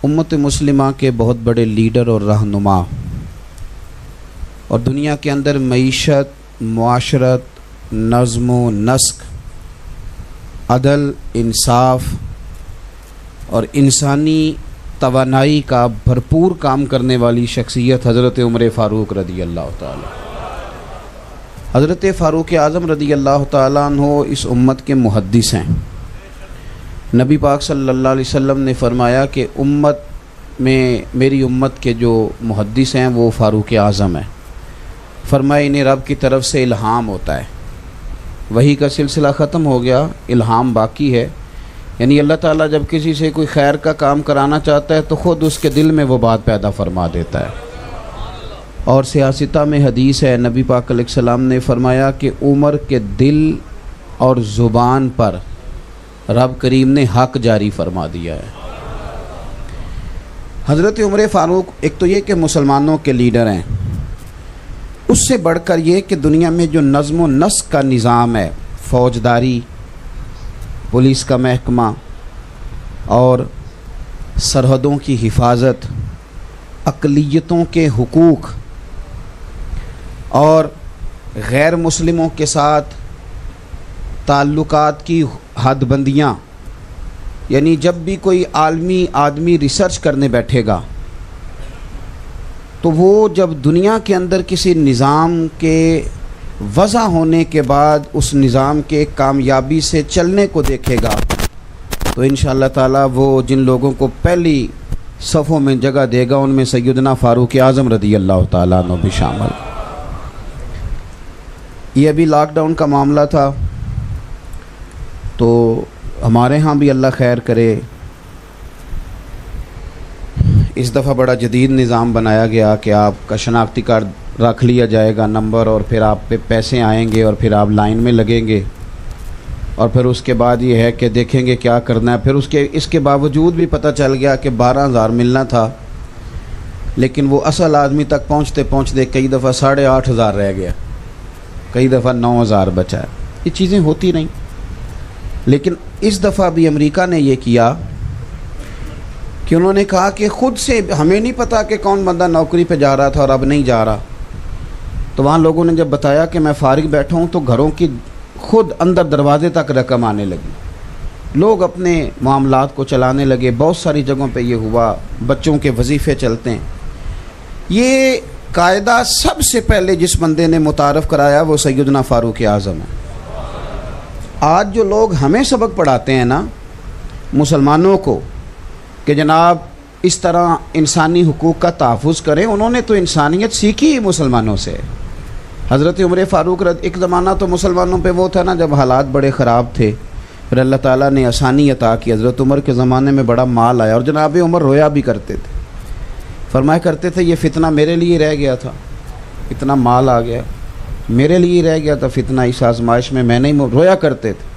امت مسلمہ کے بہت بڑے لیڈر اور رہنما، اور دنیا کے اندر معیشت، معاشرت، نظم و نسق، عدل، انصاف اور انسانی توانائی کا بھرپور کام کرنے والی شخصیت حضرت عمر فاروق رضی اللہ تعالیٰ۔ حضرت فاروق اعظم رضی اللہ تعالیٰ عنہ اس امت کے محدث ہیں۔ نبی پاک صلی اللہ علیہ وسلم نے فرمایا کہ امت میں میری امت کے جو محدث ہیں وہ فاروق اعظم ہیں۔ فرمایا انہیں رب کی طرف سے الہام ہوتا ہے، وحی کا سلسلہ ختم ہو گیا، الہام باقی ہے، یعنی اللہ تعالیٰ جب کسی سے کوئی خیر کا کام کرانا چاہتا ہے تو خود اس کے دل میں وہ بات پیدا فرما دیتا ہے۔ اور سیاستہ میں حدیث ہے، نبی پاک علیہ السلام نے فرمایا کہ عمر کے دل اور زبان پر رب کریم نے حق جاری فرما دیا ہے۔ حضرت عمر فاروق ایک تو یہ کہ مسلمانوں کے لیڈر ہیں، اس سے بڑھ کر یہ کہ دنیا میں جو نظم و نسق کا نظام ہے، فوجداری، پولیس کا محکمہ اور سرحدوں کی حفاظت، اقلیتوں کے حقوق اور غیر مسلموں کے ساتھ تعلقات کی حد بندیاں، یعنی جب بھی کوئی عالمی آدمی ریسرچ کرنے بیٹھے گا تو وہ جب دنیا کے اندر کسی نظام کے وضع ہونے کے بعد اس نظام کے کامیابی سے چلنے کو دیکھے گا تو انشاءاللہ تعالی وہ جن لوگوں کو پہلی صفوں میں جگہ دے گا ان میں سیدنا فاروق اعظم رضی اللہ تعالیٰ عنہ بھی شامل۔ یہ ابھی لاک ڈاؤن کا معاملہ تھا تو ہمارے ہاں بھی اللہ خیر کرے، اس دفعہ بڑا جدید نظام بنایا گیا کہ آپ کا شناختی کارڈ رکھ لیا جائے گا نمبر، اور پھر آپ پہ پیسے آئیں گے اور پھر آپ لائن میں لگیں گے، اور پھر اس کے بعد یہ ہے کہ دیکھیں گے کیا کرنا ہے۔ پھر اس کے باوجود بھی پتہ چل گیا کہ 12,000 ملنا تھا، لیکن وہ اصل آدمی تک پہنچتے پہنچتے کئی دفعہ 8,500 رہ گیا، کئی دفعہ 9,000 بچا ہے۔ یہ چیزیں ہوتی نہیں، لیکن اس دفعہ بھی امریکہ نے یہ کیا کہ انہوں نے کہا کہ خود سے ہمیں نہیں پتہ کہ کون بندہ نوکری پہ جا رہا تھا اور اب نہیں جا رہا، تو وہاں لوگوں نے جب بتایا کہ میں فارغ بیٹھا ہوں تو گھروں کی خود اندر دروازے تک رقم آنے لگی، لوگ اپنے معاملات کو چلانے لگے۔ بہت ساری جگہوں پہ یہ ہوا، بچوں کے وظیفے چلتے ہیں۔ یہ قاعدہ سب سے پہلے جس بندے نے متعارف کرایا وہ سیدنا فاروق اعظم ہے۔ آج جو لوگ ہمیں سبق پڑھاتے ہیں نا مسلمانوں کو کہ جناب اس طرح انسانی حقوق کا تحفظ کریں، انہوں نے تو انسانیت سیکھی ہی مسلمانوں سے۔ حضرت عمر فاروق ایک زمانہ تو مسلمانوں پہ وہ تھا نا جب حالات بڑے خراب تھے، پھر اللہ تعالیٰ نے آسانی عطا کی۔ حضرت عمر کے زمانے میں بڑا مال آیا اور جناب عمر رویا بھی کرتے تھے، فرمایا کرتے تھے یہ فتنہ میرے لیے رہ گیا تھا، اتنا مال آ گیا میرے لیے رہ گیا تھا فتنہ، اس آزمائش میں میں نہیں رویا کرتے تھے۔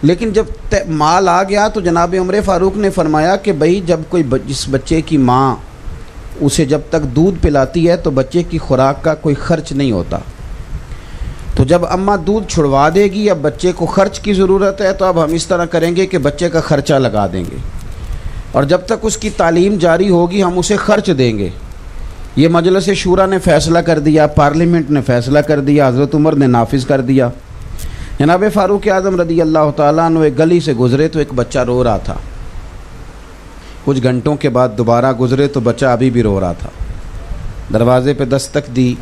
لیکن جب مال آ گیا تو جناب عمر فاروق نے فرمایا کہ بھئی جب کوئی جس بچے کی ماں اسے جب تک دودھ پلاتی ہے تو بچے کی خوراک کا کوئی خرچ نہیں ہوتا، تو جب اماں دودھ چھڑوا دے گی اب بچے کو خرچ کی ضرورت ہے تو اب ہم اس طرح کریں گے کہ بچے کا خرچہ لگا دیں گے، اور جب تک اس کی تعلیم جاری ہوگی ہم اسے خرچ دیں گے۔ یہ مجلس شورا نے فیصلہ کر دیا، پارلیمنٹ نے فیصلہ کر دیا، حضرت عمر نے نافذ کر دیا۔ جناب فاروق اعظم رضی اللہ تعالیٰ عنہ ایک گلی سے گزرے تو ایک بچہ رو رہا تھا، کچھ گھنٹوں کے بعد دوبارہ گزرے تو بچہ ابھی بھی رو رہا تھا۔ دروازے پہ دستک دی،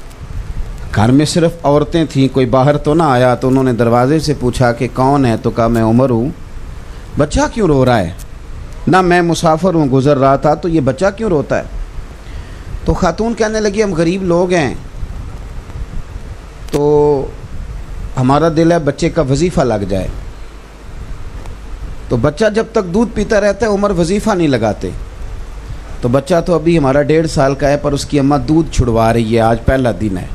گھر میں صرف عورتیں تھیں، کوئی باہر تو نہ آیا، تو انہوں نے دروازے سے پوچھا کہ کون ہے، تو کہا میں عمر ہوں۔ بچہ کیوں رو رہا ہے؟ نہ میں مسافر ہوں، گزر رہا تھا، تو یہ بچہ کیوں روتا ہے؟ تو خاتون کہنے لگی ہم غریب لوگ ہیں تو ہمارا دل ہے بچے کا وظیفہ لگ جائے۔ تو بچہ جب تک دودھ پیتا رہتا ہے عمر وظیفہ نہیں لگاتے، تو بچہ تو ابھی ہمارا 1.5 سال کا ہے پر اس کی اماں دودھ چھڑوا رہی ہے، آج پہلا دن ہے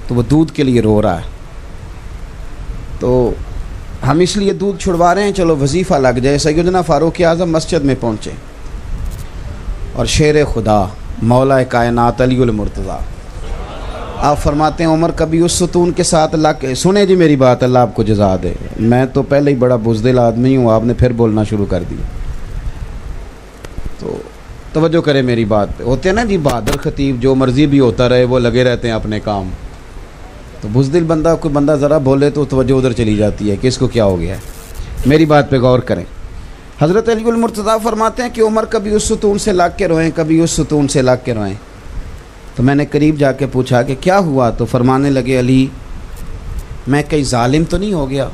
تو وہ دودھ کے لیے رو رہا ہے، تو ہم اس لیے دودھ چھڑوا رہے ہیں، چلو وظیفہ لگ جائے۔ سیدنا فاروق اعظم مسجد میں پہنچے اور شیر خدا مولا کائنات علی المرتضیٰ آپ فرماتے ہیں عمر کبھی اس ستون کے ساتھ اللہ کے سنیں جی میری بات، اللہ آپ کو جزا دے، میں تو پہلے ہی بڑا بزدل آدمی ہوں، آپ نے پھر بولنا شروع کر دیا۔ تو توجہ کرے میری بات پہ. ہوتے ہیں نا جی بہادر خطیب، جو مرضی بھی ہوتا رہے وہ لگے رہتے ہیں اپنے کام. تو بزدل بندہ، کوئی بندہ ذرا بولے تو توجہ ادھر چلی جاتی ہے کہ اس کو کیا ہو گیا ہے. میری بات پہ غور کریں. حضرت علی المرتضیٰ فرماتے ہیں کہ عمر کبھی اس ستون سے لگ کے روئیں، کبھی اس ستون سے لگ کے روئیں. تو میں نے قریب جا کے پوچھا کہ کیا ہوا؟ تو فرمانے لگے علی میں کہیں ظالم تو نہیں ہو گیا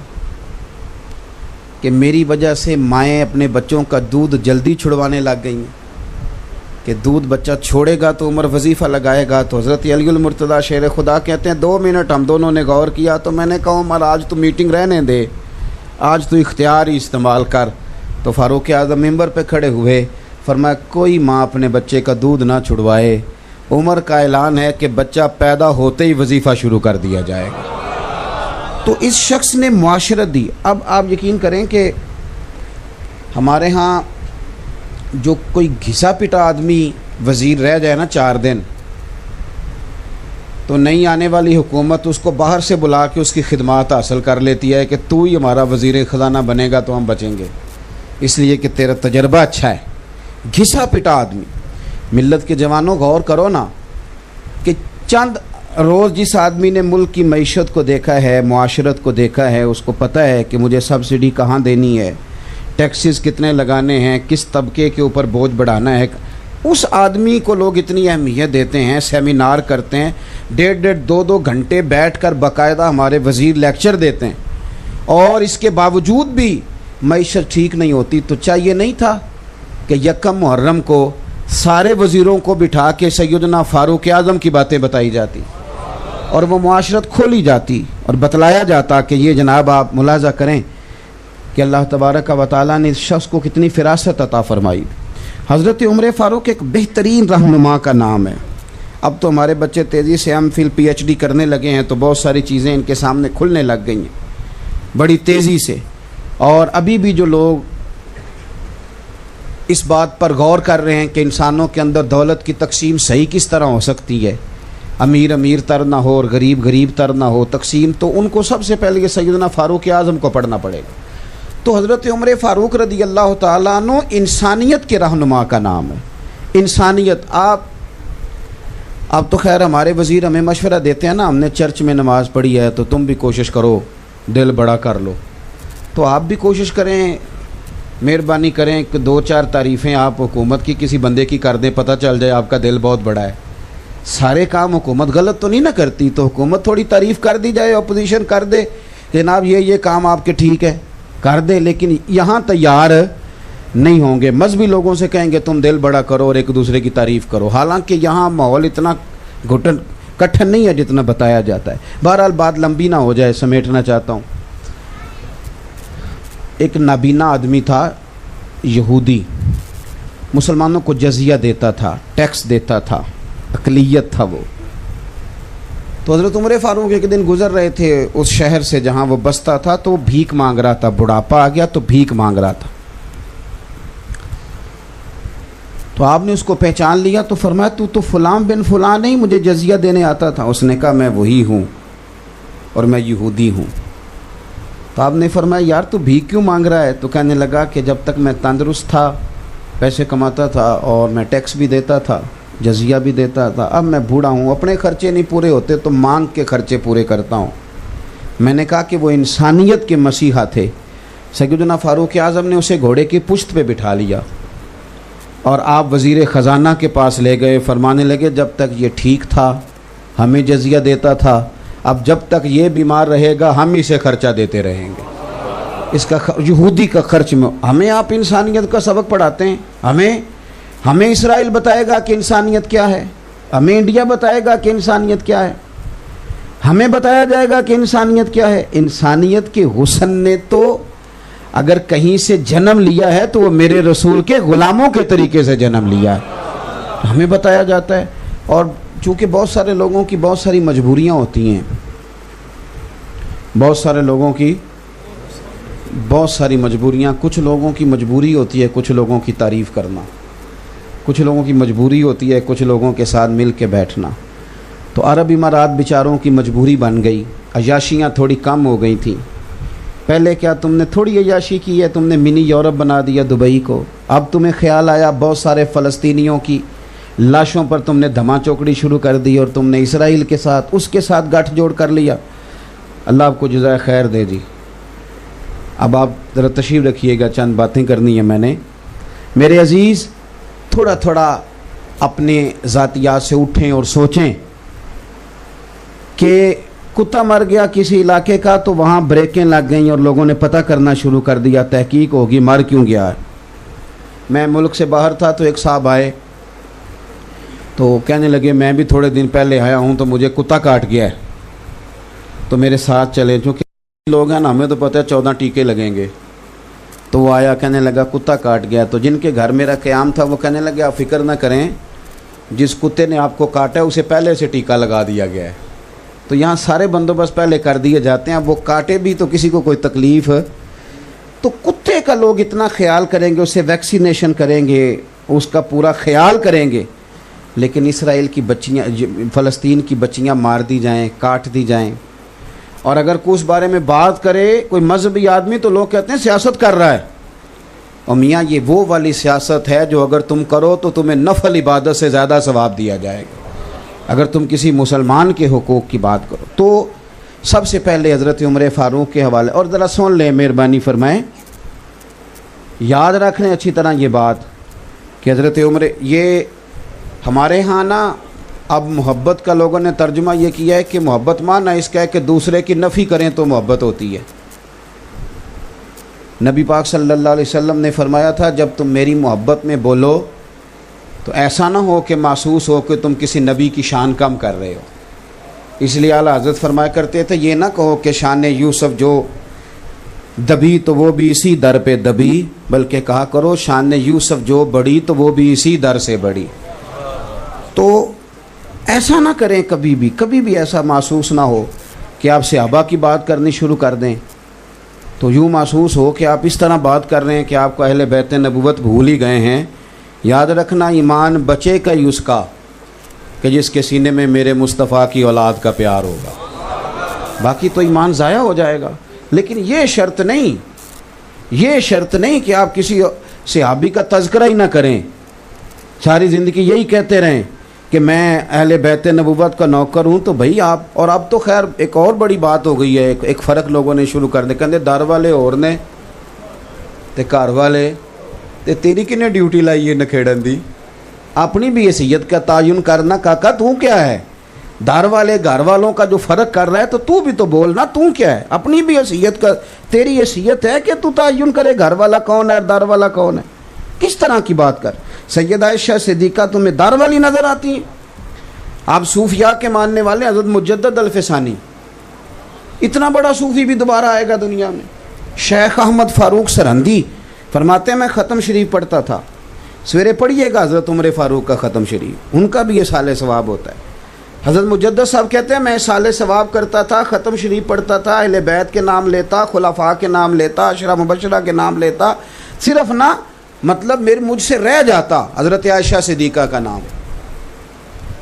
کہ میری وجہ سے مائیں اپنے بچوں کا دودھ جلدی چھڑوانے لگ گئی ہیں کہ دودھ بچہ چھوڑے گا تو عمر وظیفہ لگائے گا. تو حضرت علی المرتضیٰ شیر خدا کہتے ہیں 2 منٹ ہم دونوں نے غور کیا. تو میں نے کہا عمر آج تو میٹنگ رہنے دے، آج تو اختیار ہی استعمال کر. تو فاروق اعظم ممبر پہ کھڑے ہوئے، فرمایا کوئی ماں اپنے بچے کا دودھ نہ چھڑوائے. عمر کا اعلان ہے کہ بچہ پیدا ہوتے ہی وظیفہ شروع کر دیا جائے گا. تو اس شخص نے معاشرت دی. اب آپ یقین کریں کہ ہمارے ہاں جو کوئی گھسا پٹا آدمی وزیر رہ جائے نا 4 دن، تو نئی آنے والی حکومت اس کو باہر سے بلا کے اس کی خدمات حاصل کر لیتی ہے کہ تو ہی ہمارا وزیر خزانہ بنے گا تو ہم بچیں گے، اس لیے کہ تیرا تجربہ اچھا ہے. گھسا پٹا آدمی. ملت کے جوانوں غور کرو نا کہ چند روز جس آدمی نے ملک کی معیشت کو دیکھا ہے، معاشرت کو دیکھا ہے، اس کو پتہ ہے کہ مجھے سبسڈی کہاں دینی ہے، ٹیکسز کتنے لگانے ہیں، کس طبقے کے اوپر بوجھ بڑھانا ہے، اس آدمی کو لوگ اتنی اہمیت دیتے ہیں، سیمینار کرتے ہیں، 1.5 2 گھنٹے بیٹھ کر باقاعدہ ہمارے وزیر لیکچر دیتے ہیں، اور اس کے باوجود بھی معیشت ٹھیک نہیں ہوتی. تو چاہیے نہیں تھا کہ 1 محرم کو سارے وزیروں کو بٹھا کے سیدنا فاروق اعظم کی باتیں بتائی جاتی اور وہ معاشرت کھولی جاتی اور بتلایا جاتا کہ یہ جناب آپ ملاحظہ کریں کہ اللہ تبارک و تعالیٰ نے اس شخص کو کتنی فراست عطا فرمائی. حضرت عمر فاروق ایک بہترین رہنما کا نام ہے. اب تو ہمارے بچے تیزی سے ایم فل PhD کرنے لگے ہیں تو بہت ساری چیزیں ان کے سامنے کھلنے لگ گئی ہیں بڑی تیزی سے. اور ابھی بھی جو لوگ اس بات پر غور کر رہے ہیں کہ انسانوں کے اندر دولت کی تقسیم صحیح کس طرح ہو سکتی ہے، امیر امیر تر نہ ہو اور غریب غریب تر نہ ہو تقسیم، تو ان کو سب سے پہلے یہ سیدنا فاروق اعظم کو پڑھنا پڑے گا. تو حضرت عمر فاروق رضی اللہ تعالیٰ عنہ انسانیت کے رہنما کا نام ہے. انسانیت. آپ تو خیر ہمارے وزیر ہمیں مشورہ دیتے ہیں نا، ہم نے چرچ میں نماز پڑھی ہے تو تم بھی کوشش کرو دل بڑا کر لو. تو آپ بھی کوشش کریں، مہربانی کریں کہ 2-4 تعریفیں آپ حکومت کی کسی بندے کی کر دیں، پتہ چل جائے آپ کا دل بہت بڑا ہے. سارے کام حکومت غلط تو نہیں نہ کرتی، تو حکومت تھوڑی تعریف کر دی جائے، اپوزیشن کر دے جناب یہ کام آپ کے ٹھیک ہے کر دے، لیکن یہاں تیار نہیں ہوں گے. مذہبی لوگوں سے کہیں گے تم دل بڑا کرو اور ایک دوسرے کی تعریف کرو، حالانکہ یہاں ماحول اتنا کٹھن نہیں ہے جتنا بتایا جاتا ہے. بہرحال بات لمبی نہ ہو جائے، سمیٹنا چاہتا ہوں. ایک نابینا آدمی تھا یہودی، مسلمانوں کو جزیہ دیتا تھا، ٹیکس دیتا تھا، اقلیت تھا وہ. تو حضرت عمر فاروق ایک دن گزر رہے تھے اس شہر سے جہاں وہ بستا تھا، تو بھیک مانگ رہا تھا. بڑھاپا آ گیا تو بھیک مانگ رہا تھا. تو آپ نے اس کو پہچان لیا تو فرمایا تو فلاں بن فلاں نہیں، مجھے جزیہ دینے آتا تھا. اس نے کہا میں وہی ہوں اور میں یہودی ہوں. تو آپ نے فرمایا یار تو بھیک کیوں مانگ رہا ہے؟ تو کہنے لگا کہ جب تک میں تندرست تھا، پیسے کماتا تھا اور میں ٹیکس بھی دیتا تھا، جزیہ بھی دیتا تھا، اب میں بوڑھا ہوں، اپنے خرچے نہیں پورے ہوتے تو مانگ کے خرچے پورے کرتا ہوں. میں نے کہا کہ وہ انسانیت کے مسیحا تھے. سیدنا فاروق اعظم نے اسے گھوڑے کی پشت پہ بٹھا لیا اور آپ وزیر خزانہ کے پاس لے گئے. فرمانے لگے جب تک یہ ٹھیک تھا ہمیں جزیہ دیتا تھا، اب جب تک یہ بیمار رہے گا ہم اسے خرچہ دیتے رہیں گے. اس کا یہودی کا خرچ میں ہمیں آپ انسانیت کا سبق پڑھاتے ہیں. ہمیں اسرائیل بتائے گا کہ انسانیت کیا ہے، ہمیں انڈیا بتائے گا کہ انسانیت کیا ہے، ہمیں بتایا جائے گا کہ انسانیت کیا ہے. انسانیت کے حسن نے تو اگر کہیں سے جنم لیا ہے تو وہ میرے رسول کے غلاموں کے طریقے سے جنم لیا ہے، ہمیں بتایا جاتا ہے. اور چونکہ بہت سارے لوگوں کی بہت ساری مجبوریاں ہوتی ہیں، بہت سارے لوگوں کی بہت ساری مجبوریاں، کچھ لوگوں کی مجبوری ہوتی ہے کچھ لوگوں کی تعریف کرنا، کچھ لوگوں کی مجبوری ہوتی ہے کچھ لوگوں کے ساتھ مل کے بیٹھنا. تو عرب امارات بیچاروں کی مجبوری بن گئی، عیاشیاں تھوڑی کم ہو گئی تھیں. پہلے کیا تم نے تھوڑی عیاشی کی ہے، تم نے منی یورپ بنا دیا دبئی کو. اب تمہیں خیال آیا بہت سارے فلسطینیوں کی لاشوں پر تم نے دھما چوکڑی شروع کر دی اور تم نے اسرائیل کے ساتھ اس کے ساتھ گٹھ جوڑ کر لیا. اللہ آپ کو جزائے خیر دے جی. اب آپ ذرا تشریف رکھیے گا، چند باتیں کرنی ہیں میں نے. میرے عزیز، تھوڑا تھوڑا اپنے ذاتیات سے اٹھیں اور سوچیں کہ کتا مر گیا کسی علاقے کا تو وہاں بریکیں لگ گئیں اور لوگوں نے پتہ کرنا شروع کر دیا، تحقیق ہوگی مر کیوں گیا ہے. میں ملک سے باہر تھا تو ایک صاحب آئے تو کہنے لگے میں بھی تھوڑے دن پہلے آیا ہوں تو مجھے کتا کاٹ گیا ہے. تو میرے ساتھ چلے، چونکہ لوگ ہیں نا ہمیں تو پتہ ہے 14 ٹیکے لگیں گے. تو وہ آیا کہنے لگا کتا کاٹ گیا. تو جن کے گھر میرا قیام تھا وہ کہنے لگے آپ فکر نہ کریں، جس کتے نے آپ کو کاٹا ہے اسے پہلے سے ٹیکہ لگا دیا گیا ہے. تو یہاں سارے بندوبست پہلے کر دیے جاتے ہیں. اب وہ کاٹے بھی تو کسی کو کوئی تکلیف تو کتے کا لوگ اتنا خیال کریں گے، اسے ویکسینیشن کریں گے، اس کا پورا خیال کریں گے. لیکن اسرائیل کی بچیاں، فلسطین کی بچیاں مار دی جائیں، کاٹ دی جائیں، اور اگر کوئی اس بارے میں بات کرے کوئی مذہبی آدمی تو لوگ کہتے ہیں سیاست کر رہا ہے. اور میاں یہ وہ والی سیاست ہے جو اگر تم کرو تو تمہیں نفل عبادت سے زیادہ ثواب دیا جائے گا اگر تم کسی مسلمان کے حقوق کی بات کرو. تو سب سے پہلے حضرت عمر فاروق کے حوالے، اور ذرا سن لیں، مہربانی فرمائیں، یاد رکھ لیں اچھی طرح یہ بات کہ حضرت عمر، یہ ہمارے ہاں نا اب محبت کا لوگوں نے ترجمہ یہ کیا ہے کہ محبت مانا اس کا ہے کہ دوسرے کی نفی کریں تو محبت ہوتی ہے. نبی پاک صلی اللہ علیہ وسلم نے فرمایا تھا جب تم میری محبت میں بولو تو ایسا نہ ہو کہ محسوس ہو کہ تم کسی نبی کی شان کم کر رہے ہو. اس لیے اعلیٰ حضرت فرمایا کرتے تھے یہ نہ کہو کہ شان یوسف جو دبی تو وہ بھی اسی در پہ دبی، بلکہ کہا کرو شان یوسف جو بڑی تو وہ بھی اسی در سے بڑی. تو ایسا نہ کریں، کبھی بھی ایسا محسوس نہ ہو کہ آپ صحابہ کی بات کرنی شروع کر دیں تو یوں محسوس ہو کہ آپ اس طرح بات کر رہے ہیں کہ آپ کو اہل بیت نبوت بھول ہی گئے ہیں. یاد رکھنا ایمان بچے کا ہی اس کا کہ جس کے سینے میں میرے مصطفیٰ کی اولاد کا پیار ہوگا، باقی تو ایمان ضائع ہو جائے گا. لیکن یہ شرط نہیں کہ آپ کسی صحابی کا تذکرہ ہی نہ کریں، ساری زندگی یہی کہتے رہیں کہ میں اہل بیت نبوت کا نوکر ہوں. تو بھائی آپ، اور اب تو خیر ایک اور بڑی بات ہو گئی ہے، ایک فرق لوگوں نے شروع کر دیا، کہتے در والے اور نے تے گھر والے تے تیری کنے ڈیوٹی لائی ہے نکھیڑن دی. اپنی بھی حیثیت کا تعین کرنا، کاکا تو کیا ہے؟ در والے گھر والوں کا جو فرق کر رہا ہے تو بھی تو بولنا، تو کیا ہے؟ اپنی بھی حیثیت کا، تیری حیثیت ہے کہ تو تعین کرے گھر والا کون ہے در والا کون ہے. کس طرح کی بات کر. سیدہ عائشہ صدیقہ تمہیں در والی نظر آتی ہیں؟ آپ صوفیاء کے ماننے والے حضرت مجدد الفسانی، اتنا بڑا صوفی بھی دوبارہ آئے گا دنیا میں. شیخ احمد فاروق سرہندی فرماتے ہیں میں ختم شریف پڑھتا تھا. سویرے پڑھیے گا حضرت عمر فاروق کا ختم شریف، ان کا بھی یہ سال ثواب ہوتا ہے. حضرت مجدد صاحب کہتے ہیں میں سال ثواب کرتا تھا، ختم شریف پڑھتا تھا، اہل بیت کے نام لیتا، خلفاء کے نام لیتا، عشرہ مبشرہ کے نام لیتا، صرف نہ مطلب مجھ سے رہ جاتا حضرت عائشہ صدیقہ کا نام،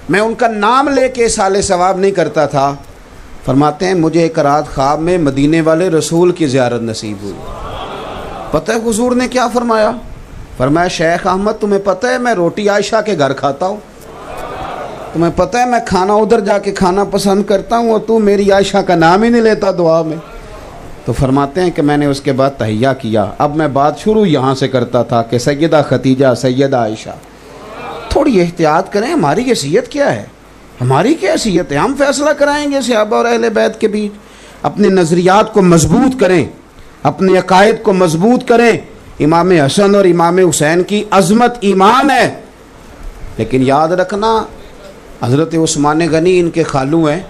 میں ان کا نام لے کے سال ثواب نہیں کرتا تھا. فرماتے ہیں مجھے ایک رات خواب میں مدینے والے رسول کی زیارت نصیب ہوئی. پتہ ہے حضور نے کیا فرمایا؟ فرمایا شیخ احمد تمہیں پتہ ہے میں روٹی عائشہ کے گھر کھاتا ہوں، تمہیں پتہ ہے میں کھانا ادھر جا کے کھانا پسند کرتا ہوں اور تو میری عائشہ کا نام ہی نہیں لیتا دعا میں. تو فرماتے ہیں کہ میں نے اس کے بعد تحیہ کیا. اب میں بات شروع یہاں سے کرتا تھا کہ سیدہ خدیجہ، سیدہ عائشہ. تھوڑی احتیاط کریں، ہماری حیثیت کیا ہے؟ ہماری کیا حیثیت ہے؟ ہم فیصلہ کرائیں گے صحابہ اور اہل بیت کے بیچ. اپنے نظریات کو مضبوط کریں، اپنے عقائد کو مضبوط کریں. امام حسن اور امام حسین کی عظمت ایمان ہے، لیکن یاد رکھنا حضرت عثمان غنی ان کے خالو ہیں،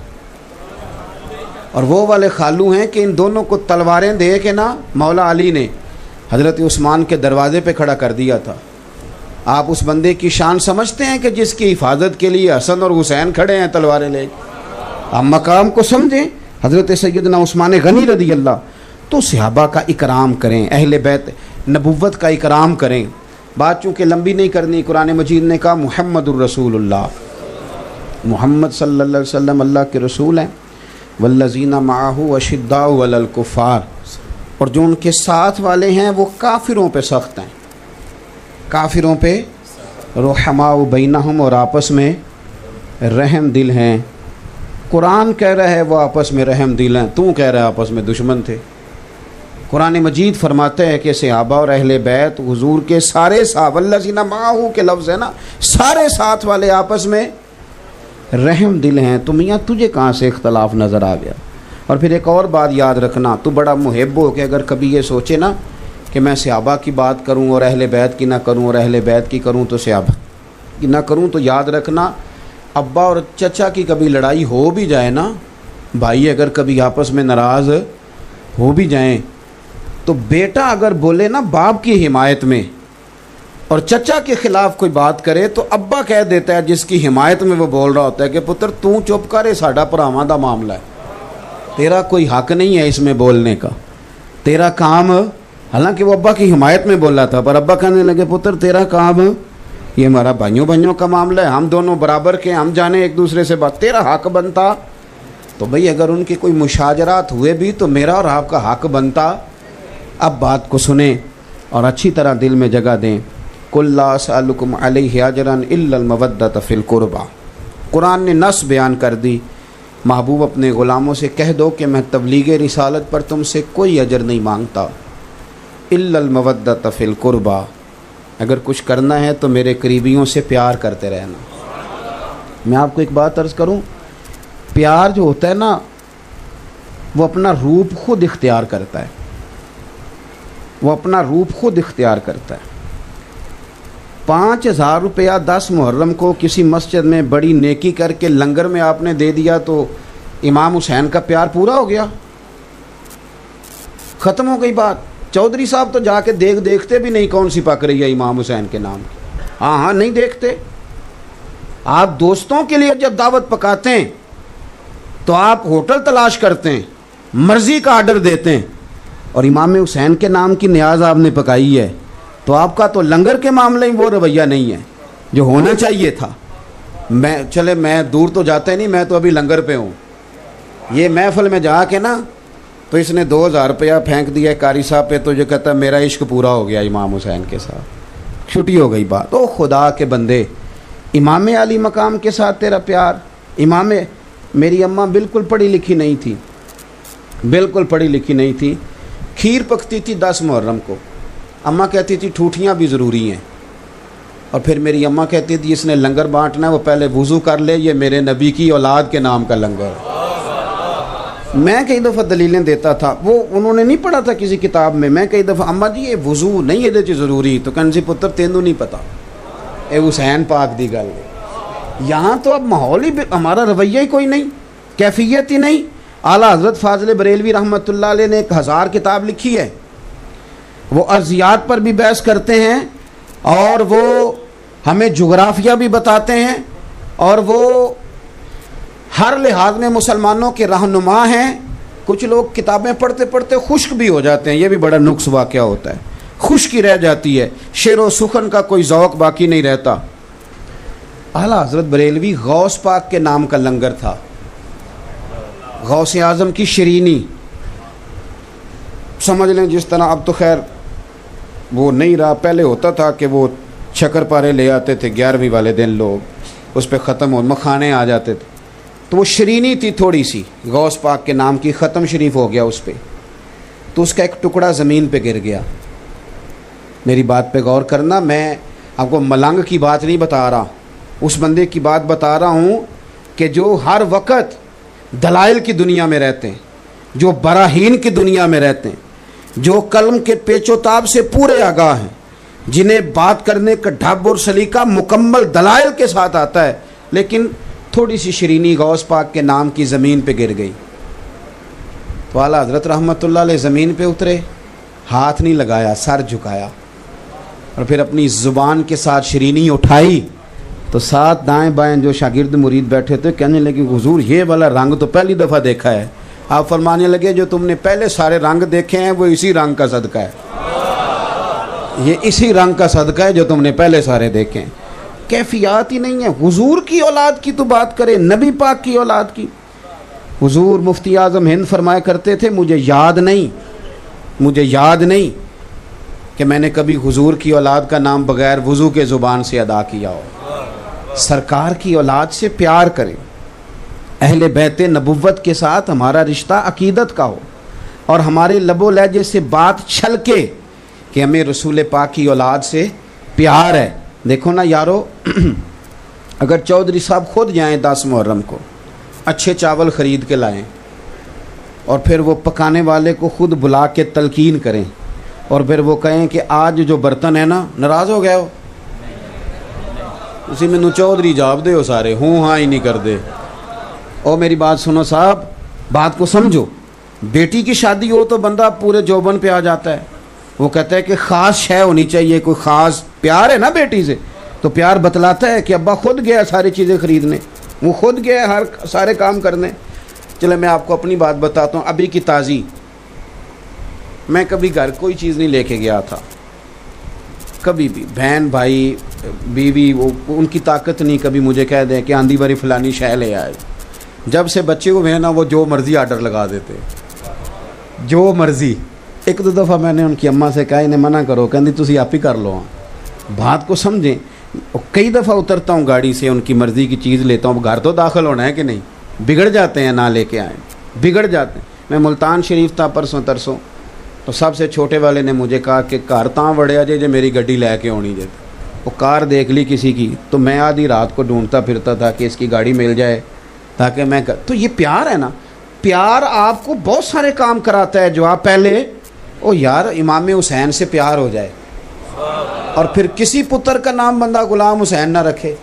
اور وہ والے خالو ہیں کہ ان دونوں کو تلواریں دے کے نا مولا علی نے حضرت عثمان کے دروازے پہ کھڑا کر دیا تھا. آپ اس بندے کی شان سمجھتے ہیں کہ جس کی حفاظت کے لیے حسن اور حسین کھڑے ہیں تلواریں لے. آپ مقام کو سمجھیں. حضرت سیدنا عثمان غنی رضی اللہ. تو صحابہ کا اکرام کریں، اہل بیت نبوت کا اکرام کریں. بات چونکہ لمبی نہیں کرنی، قرآن مجید نے کہا محمد الرسول اللہ، محمد صلی اللہ علیہ وسلم اللہ کے رسول ہیں. والذین معہ اشداء علی الکفار. اور جو ان کے ساتھ والے ہیں وہ کافروں پہ سخت ہیں، کافروں پہ رحماء بینہم، اور آپس میں رحم دل ہیں۔ قرآن کہہ رہا ہے وہ آپس میں رحم دل ہیں، تو کہہ رہا ہے آپس میں دشمن تھے۔ قرآن مجید فرماتے ہیں کہ صحابہ اور اہل بیت حضور کے سارے صحابہ، والذین معہ کے لفظ ہے نا، سارے ساتھ والے آپس میں رحم دل ہیں۔ تو میاں تجھے کہاں سے اختلاف نظر آ گیا؟ اور پھر ایک اور بات یاد رکھنا، تو بڑا محب ہو کہ اگر کبھی یہ سوچے نا کہ میں صحابہ کی بات کروں اور اہل بیت کی نہ کروں، اور اہل بیت کی کروں تو صحابہ کی نہ کروں، تو یاد رکھنا ابا اور چچا کی کبھی لڑائی ہو بھی جائے نا، بھائی اگر کبھی آپس میں ناراض ہو بھی جائیں، تو بیٹا اگر بولے نا باپ کی حمایت میں اور چچا کے خلاف کوئی بات کرے، تو ابا کہہ دیتا ہے جس کی حمایت میں وہ بول رہا ہوتا ہے کہ پتر تو چپ کرے، ساڈا پراواں دا معاملہ ہے، تیرا کوئی حق نہیں ہے اس میں بولنے کا، تیرا کام، حالانکہ وہ ابا کی حمایت میں بولا تھا، پر ابا کہنے لگے پتر تیرا کام، یہ ہمارا بھائیوں کا معاملہ ہے، ہم دونوں برابر کے، ہم جانے ایک دوسرے سے بات، تیرا حق بنتا۔ تو بھئی اگر ان کے کوئی مشاجرات ہوئے بھی تو میرا اور آپ کا حق بنتا۔ اب بات کو سنیں اور اچھی طرح دل میں جگہ دیں۔ قُلْ لَا أَسْأَلُكُمْ عَلَيْهِ أَجْرًا إِلَّا الْمَوَدَّةَ فِي الْقُرْبَى۔ قرآن نے نص بیان کر دی، محبوب اپنے غلاموں سے کہہ دو کہ میں تبلیغ رسالت پر تم سے کوئی اجر نہیں مانگتا، إِلَّا الْمَوَدَّةَ فِي الْقُرْبَى، اگر کچھ کرنا ہے تو میرے قریبیوں سے پیار کرتے رہنا۔ میں آپ کو ایک بات عرض کروں، پیار جو ہوتا ہے نا وہ اپنا روپ خود اختیار کرتا ہے، وہ اپنا روپ خود اختیار کرتا ہے۔ 5,000 روپیہ 10 محرم کو کسی مسجد میں بڑی نیکی کر کے لنگر میں آپ نے دے دیا تو امام حسین کا پیار پورا ہو گیا، ختم ہو گئی بات۔ چودھری صاحب تو جا کے دیکھتے بھی نہیں کون سی پک رہی ہے امام حسین کے نام کی، ہاں نہیں دیکھتے۔ آپ دوستوں کے لیے جب دعوت پکاتے ہیں تو آپ ہوٹل تلاش کرتے ہیں، مرضی کا آرڈر دیتے ہیں، اور امام حسین کے نام کی نیاز آپ نے پکائی ہے تو آپ کا تو لنگر کے معاملے میں وہ رویہ نہیں ہے جو ہونا چاہیے تھا۔ میں دور تو جاتا ہی نہیں، میں تو ابھی لنگر پہ ہوں۔ یہ محفل میں جا کے نا تو اس نے 2,000 روپیہ پھینک دیا ہے قاری صاحب پہ، تو جو کہتا ہے میرا عشق پورا ہو گیا امام حسین کے ساتھ، چھٹی ہو گئی بات۔ او خدا کے بندے، امام علی مقام کے ساتھ تیرا پیار۔ میری اماں بالکل پڑھی لکھی نہیں تھی، بالکل پڑھی لکھی نہیں تھی، کھیر پکتی تھی 10 محرم کو، اماں کہتی تھی ٹھوٹیاں بھی ضروری ہیں، اور پھر میری اماں کہتی تھی اس نے لنگر بانٹنا ہے وہ پہلے وضو کر لے، یہ میرے نبی کی اولاد کے نام کا لنگر ہے۔ میں کئی دفعہ دلیلیں دیتا تھا، وہ انہوں نے نہیں پڑھا تھا کسی کتاب میں، میں کئی دفعہ اماں جی یہ وضو نہیں یہ دے ضروری، تو کہنے سی پتر تینوں نہیں پتا، اے حسین پاک دی گل۔ یہاں تو اب ماحول ہی، ہمارا رویہ ہی کوئی نہیں، کیفیت ہی نہیں۔ اعلیٰ حضرت فاضل بریلوی رحمۃ اللہ علیہ نے 1000 کتاب لکھی ہے، وہ ارضیات پر بھی بحث کرتے ہیں، اور وہ ہمیں جغرافیہ بھی بتاتے ہیں، اور وہ ہر لحاظ میں مسلمانوں کے رہنما ہیں۔ کچھ لوگ کتابیں پڑھتے پڑھتے خشک بھی ہو جاتے ہیں، یہ بھی بڑا نقص واقعہ ہوتا ہے، خشکی رہ جاتی ہے، شعر و سخن کا کوئی ذوق باقی نہیں رہتا۔ اعلیٰ حضرت بریلوی غوث پاک کے نام کا لنگر تھا، غوث اعظم کی شرینی، سمجھ لیں جس طرح اب تو خیر وہ نہیں رہا، پہلے ہوتا تھا کہ وہ شکر پارے لے آتے تھے 11ویں والے دن، لوگ اس پہ ختم ہو مکھانے آ جاتے تھے، تو وہ شرینی تھی تھوڑی سی غوث پاک کے نام کی، ختم شریف ہو گیا اس پہ، تو اس کا ایک ٹکڑا زمین پہ گر گیا۔ میری بات پہ غور کرنا، میں آپ کو ملنگ کی بات نہیں بتا رہا، اس بندے کی بات بتا رہا ہوں کہ جو ہر وقت دلائل کی دنیا میں رہتے ہیں، جو براہین کی دنیا میں رہتے ہیں، جو کلم کے پیچ و تاب سے پورے آگاہ ہیں، جنہیں بات کرنے کا ڈھب اور سلیقہ مکمل دلائل کے ساتھ آتا ہے، لیکن تھوڑی سی شرینی غوث پاک کے نام کی زمین پہ گر گئی، تو اعلیٰ حضرت رحمۃ اللہ علیہ زمین پہ اترے، ہاتھ نہیں لگایا، سر جھکایا، اور پھر اپنی زبان کے ساتھ شرینی اٹھائی، تو ساتھ دائیں بائیں جو شاگرد مرید بیٹھے تھے کہنے لگے حضور یہ والا رنگ تو پہلی دفعہ دیکھا ہے۔ آپ فرمانے لگے جو تم نے پہلے سارے رنگ دیکھے ہیں وہ اسی رنگ کا صدقہ ہے، یہ اسی رنگ کا صدقہ ہے جو تم نے پہلے سارے دیکھے ہیں۔ کیفیات ہی نہیں ہے۔ حضور کی اولاد کی تو بات کرے، نبی پاک کی اولاد کی۔ حضور مفتی اعظم ہند فرمایا کرتے تھے مجھے یاد نہیں مجھے یاد نہیں کہ میں نے کبھی حضور کی اولاد کا نام بغیر وضو کے زبان سے ادا کیا ہو. سرکار کی اولاد سے پیار کریں. اہل بیت نبوت کے ساتھ ہمارا رشتہ عقیدت کا ہو اور ہمارے لب و لہجے سے بات چھلکے کہ ہمیں رسول پاک کی اولاد سے پیار ہے. دیکھو نا یارو، اگر چودھری صاحب خود جائیں 10 محرم کو اچھے چاول خرید کے لائیں اور پھر وہ پکانے والے کو خود بلا کے تلقین کریں اور پھر وہ کہیں کہ آج جو برتن ہے نا، ناراض ہو گئے ہو، اسی میں چودھری جاب دے ہو سارے ہوں ہاں ہی نہیں کر دے. او میری بات سنو صاحب، بات کو سمجھو. بیٹی کی شادی ہو تو بندہ پورے جوبن پہ آ جاتا ہے. وہ کہتا ہے کہ خاص شے ہونی چاہیے، کوئی خاص پیار ہے نا بیٹی سے، تو پیار بتلاتا ہے کہ ابا خود گیا ساری چیزیں خریدنے، وہ خود گیا ہر سارے کام کرنے. چلے میں آپ کو اپنی بات بتاتا ہوں. ابھی کی تازی، میں کبھی گھر کوئی چیز نہیں لے کے گیا تھا کبھی بھی. بہن بھائی بیوی وہ ان کی طاقت نہیں کبھی مجھے کہہ دیں کہ آندھی باری فلانی شے لے آئے. جب سے بچے ہوئے ہیں نا وہ جو مرضی آرڈر لگا دیتے، جو مرضی. ایک دو دفعہ میں نے ان کی اماں سے کہا انہیں منع کرو، کہندی تسی آپ ہی کر لو. بات کو سمجھیں. کئی دفعہ اترتا ہوں گاڑی سے، ان کی مرضی کی چیز لیتا ہوں. گھر تو داخل ہونا ہے کہ نہیں، بگڑ جاتے ہیں نہ لے کے آئیں، بگڑ جاتے ہیں. میں ملتان شریف تھا پرسوں ترسوں، تو سب سے چھوٹے والے نے مجھے کہا کہ کار تاں وڑیا جے میری گڈی لے کے ہونی جے. وہ کار دیکھ لی کسی کی، تو میں آدھی رات کو ڈھونڈتا پھرتا تھا کہ اس کی گاڑی مل جائے تاکہ میں تو یہ پیار ہے نا. پیار آپ کو بہت سارے کام کراتا ہے جو آپ پہلے او یار امام حسین سے پیار ہو جائے اور پھر کسی پتر کا نام بندہ غلام حسین نہ رکھے،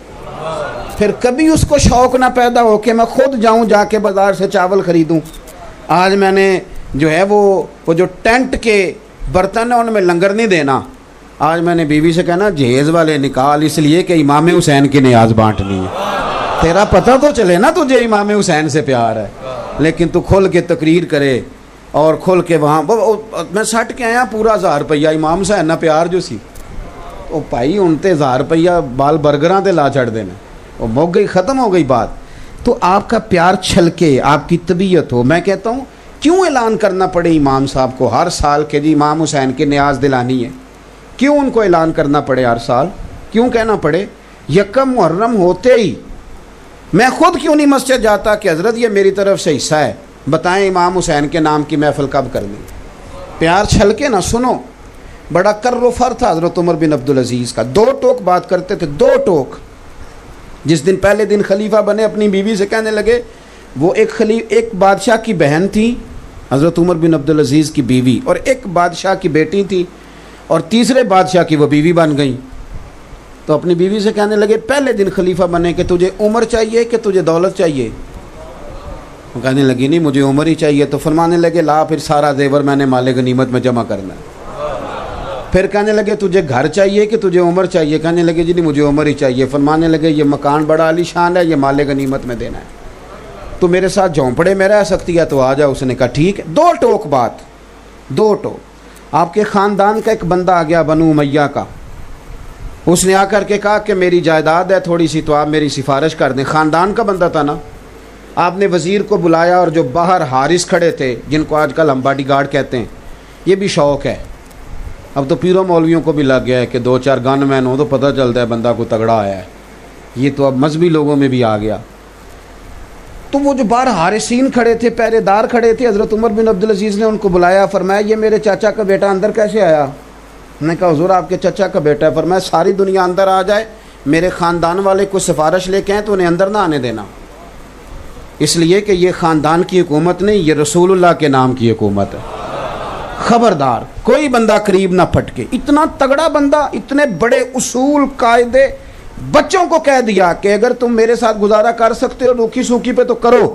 پھر کبھی اس کو شوق نہ پیدا ہو کہ میں خود جاؤں جا کے بازار سے چاول خریدوں. آج میں نے جو ہے وہ جو ٹینٹ کے برتن ہیں ان میں لنگر نہیں دینا. آج میں نے بیوی سے کہنا جہیز والے نکال، اس لیے کہ امام حسین کی نیاز بانٹنی ہے. تیرا پتہ تو چلے نا تجھے امام حسین سے پیار ہے، لیکن تو کھل کے تقریر کرے اور کھل کے وہاں میں سٹ کے آیا پورا 1000 روپیہ امام حسین نہ پیار جو سی وہ پائی ان تے 1000 روپیہ بال برگراں تے لا چڑھ دینا، وہ مک گئی، ختم ہو گئی بات. تو آپ کا پیار چھلکے، آپ کی طبیعت ہو. میں کہتا ہوں کیوں اعلان کرنا پڑے امام صاحب کو ہر سال کہ جی امام حسین کی نیاز دلانی ہے؟ کیوں ان کو اعلان کرنا پڑے ہر سال؟ کیوں کہنا پڑے؟ یکم محرم ہوتے ہی میں خود کیوں نہیں مسجد جاتا کہ حضرت یہ میری طرف سے حصہ ہے، بتائیں امام حسین کے نام کی محفل کب کرنی؟ پیار چھلکے نہ. سنو، بڑا کر و فر تھا حضرت عمر بن عبدالعزیز کا. 2 ٹوک بات کرتے تھے، 2 ٹوک. جس دن پہلے دن خلیفہ بنے اپنی بیوی سے کہنے لگے، وہ ایک بادشاہ کی بہن تھی حضرت عمر بن عبدالعزیز کی بیوی، اور ایک بادشاہ کی بیٹی تھی، اور تیسرے بادشاہ کی وہ بیوی بن گئی. تو اپنی بیوی سے کہنے لگے پہلے دن خلیفہ بنے کہ تجھے عمر چاہیے کہ تجھے دولت چاہیے؟ وہ کہنے لگی نہیں مجھے عمر ہی چاہیے. تو فرمانے لگے لا پھر سارا زیور میں نے مال غنیمت میں جمع کرنا ہے. پھر کہنے لگے تجھے گھر چاہیے کہ تجھے عمر چاہیے؟ کہنے لگے جی نہیں مجھے عمر ہی چاہیے. فرمانے لگے یہ مکان بڑا عالی شان ہے، یہ مال غنیمت میں دینا ہے، تو میرے ساتھ جھونپڑے میں رہ سکتی ہے تو آ جا. اس نے کہا ٹھیک ہے. 2 ٹوک بات، 2 ٹوک. آپ کے خاندان کا ایک بندہ آ گیا بنو امیہ کا، اس نے آ کر کے کہا کہ میری جائیداد ہے تھوڑی سی تو آپ میری سفارش کر دیں. خاندان کا بندہ تھا نا. آپ نے وزیر کو بلایا اور جو باہر حارس کھڑے تھے جن کو آج کل ہم باڈی گارڈ کہتے ہیں، یہ بھی شوق ہے. اب تو پیروں مولویوں کو بھی لگ گیا ہے کہ 2-4 گن مین ہو تو پتہ چلتا ہے بندہ کو تگڑا آیا ہے. یہ تو اب مذہبی لوگوں میں بھی آ گیا. تو وہ جو باہر حارسین کھڑے تھے، پہرے دار کھڑے تھے، حضرت عمر بن عبدالعزیز نے ان کو بلایا. فرمایا یہ میرے چاچا کا بیٹا اندر کیسے آیا؟ میں نے کہا حضور آپ کے چچا کا بیٹا ہے. فرمایا ساری دنیا اندر آ جائے، میرے خاندان والے کو سفارش لے کے آئیں تو انہیں اندر نہ آنے دینا، اس لیے کہ یہ خاندان کی حکومت نہیں، یہ رسول اللہ کے نام کی حکومت ہے. خبردار کوئی بندہ قریب نہ پھٹکے. اتنا تگڑا بندہ، اتنے بڑے اصول قاعدے. بچوں کو کہہ دیا کہ اگر تم میرے ساتھ گزارا کر سکتے ہو روکی سوکی پہ تو کرو،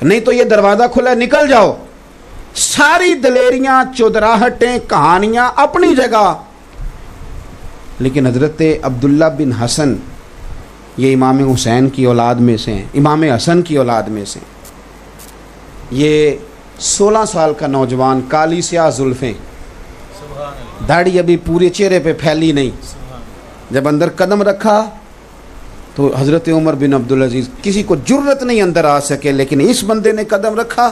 نہیں تو یہ دروازہ کھلا ہے نکل جاؤ. ساری دلیریاں، چودراہٹیں، کہانیاں اپنی جگہ. لیکن حضرت عبداللہ بن حسن یہ امام حسین کی اولاد میں سے ہیں، امام حسن کی اولاد میں سے. یہ 16 سال کا نوجوان، کالی سیاہ زلفیں، داڑھی ابھی پورے چہرے پہ پھیلی نہیں. جب اندر قدم رکھا تو حضرت عمر بن عبدالعزیز کسی کو جرت نہیں اندر آ سکے، لیکن اس بندے نے قدم رکھا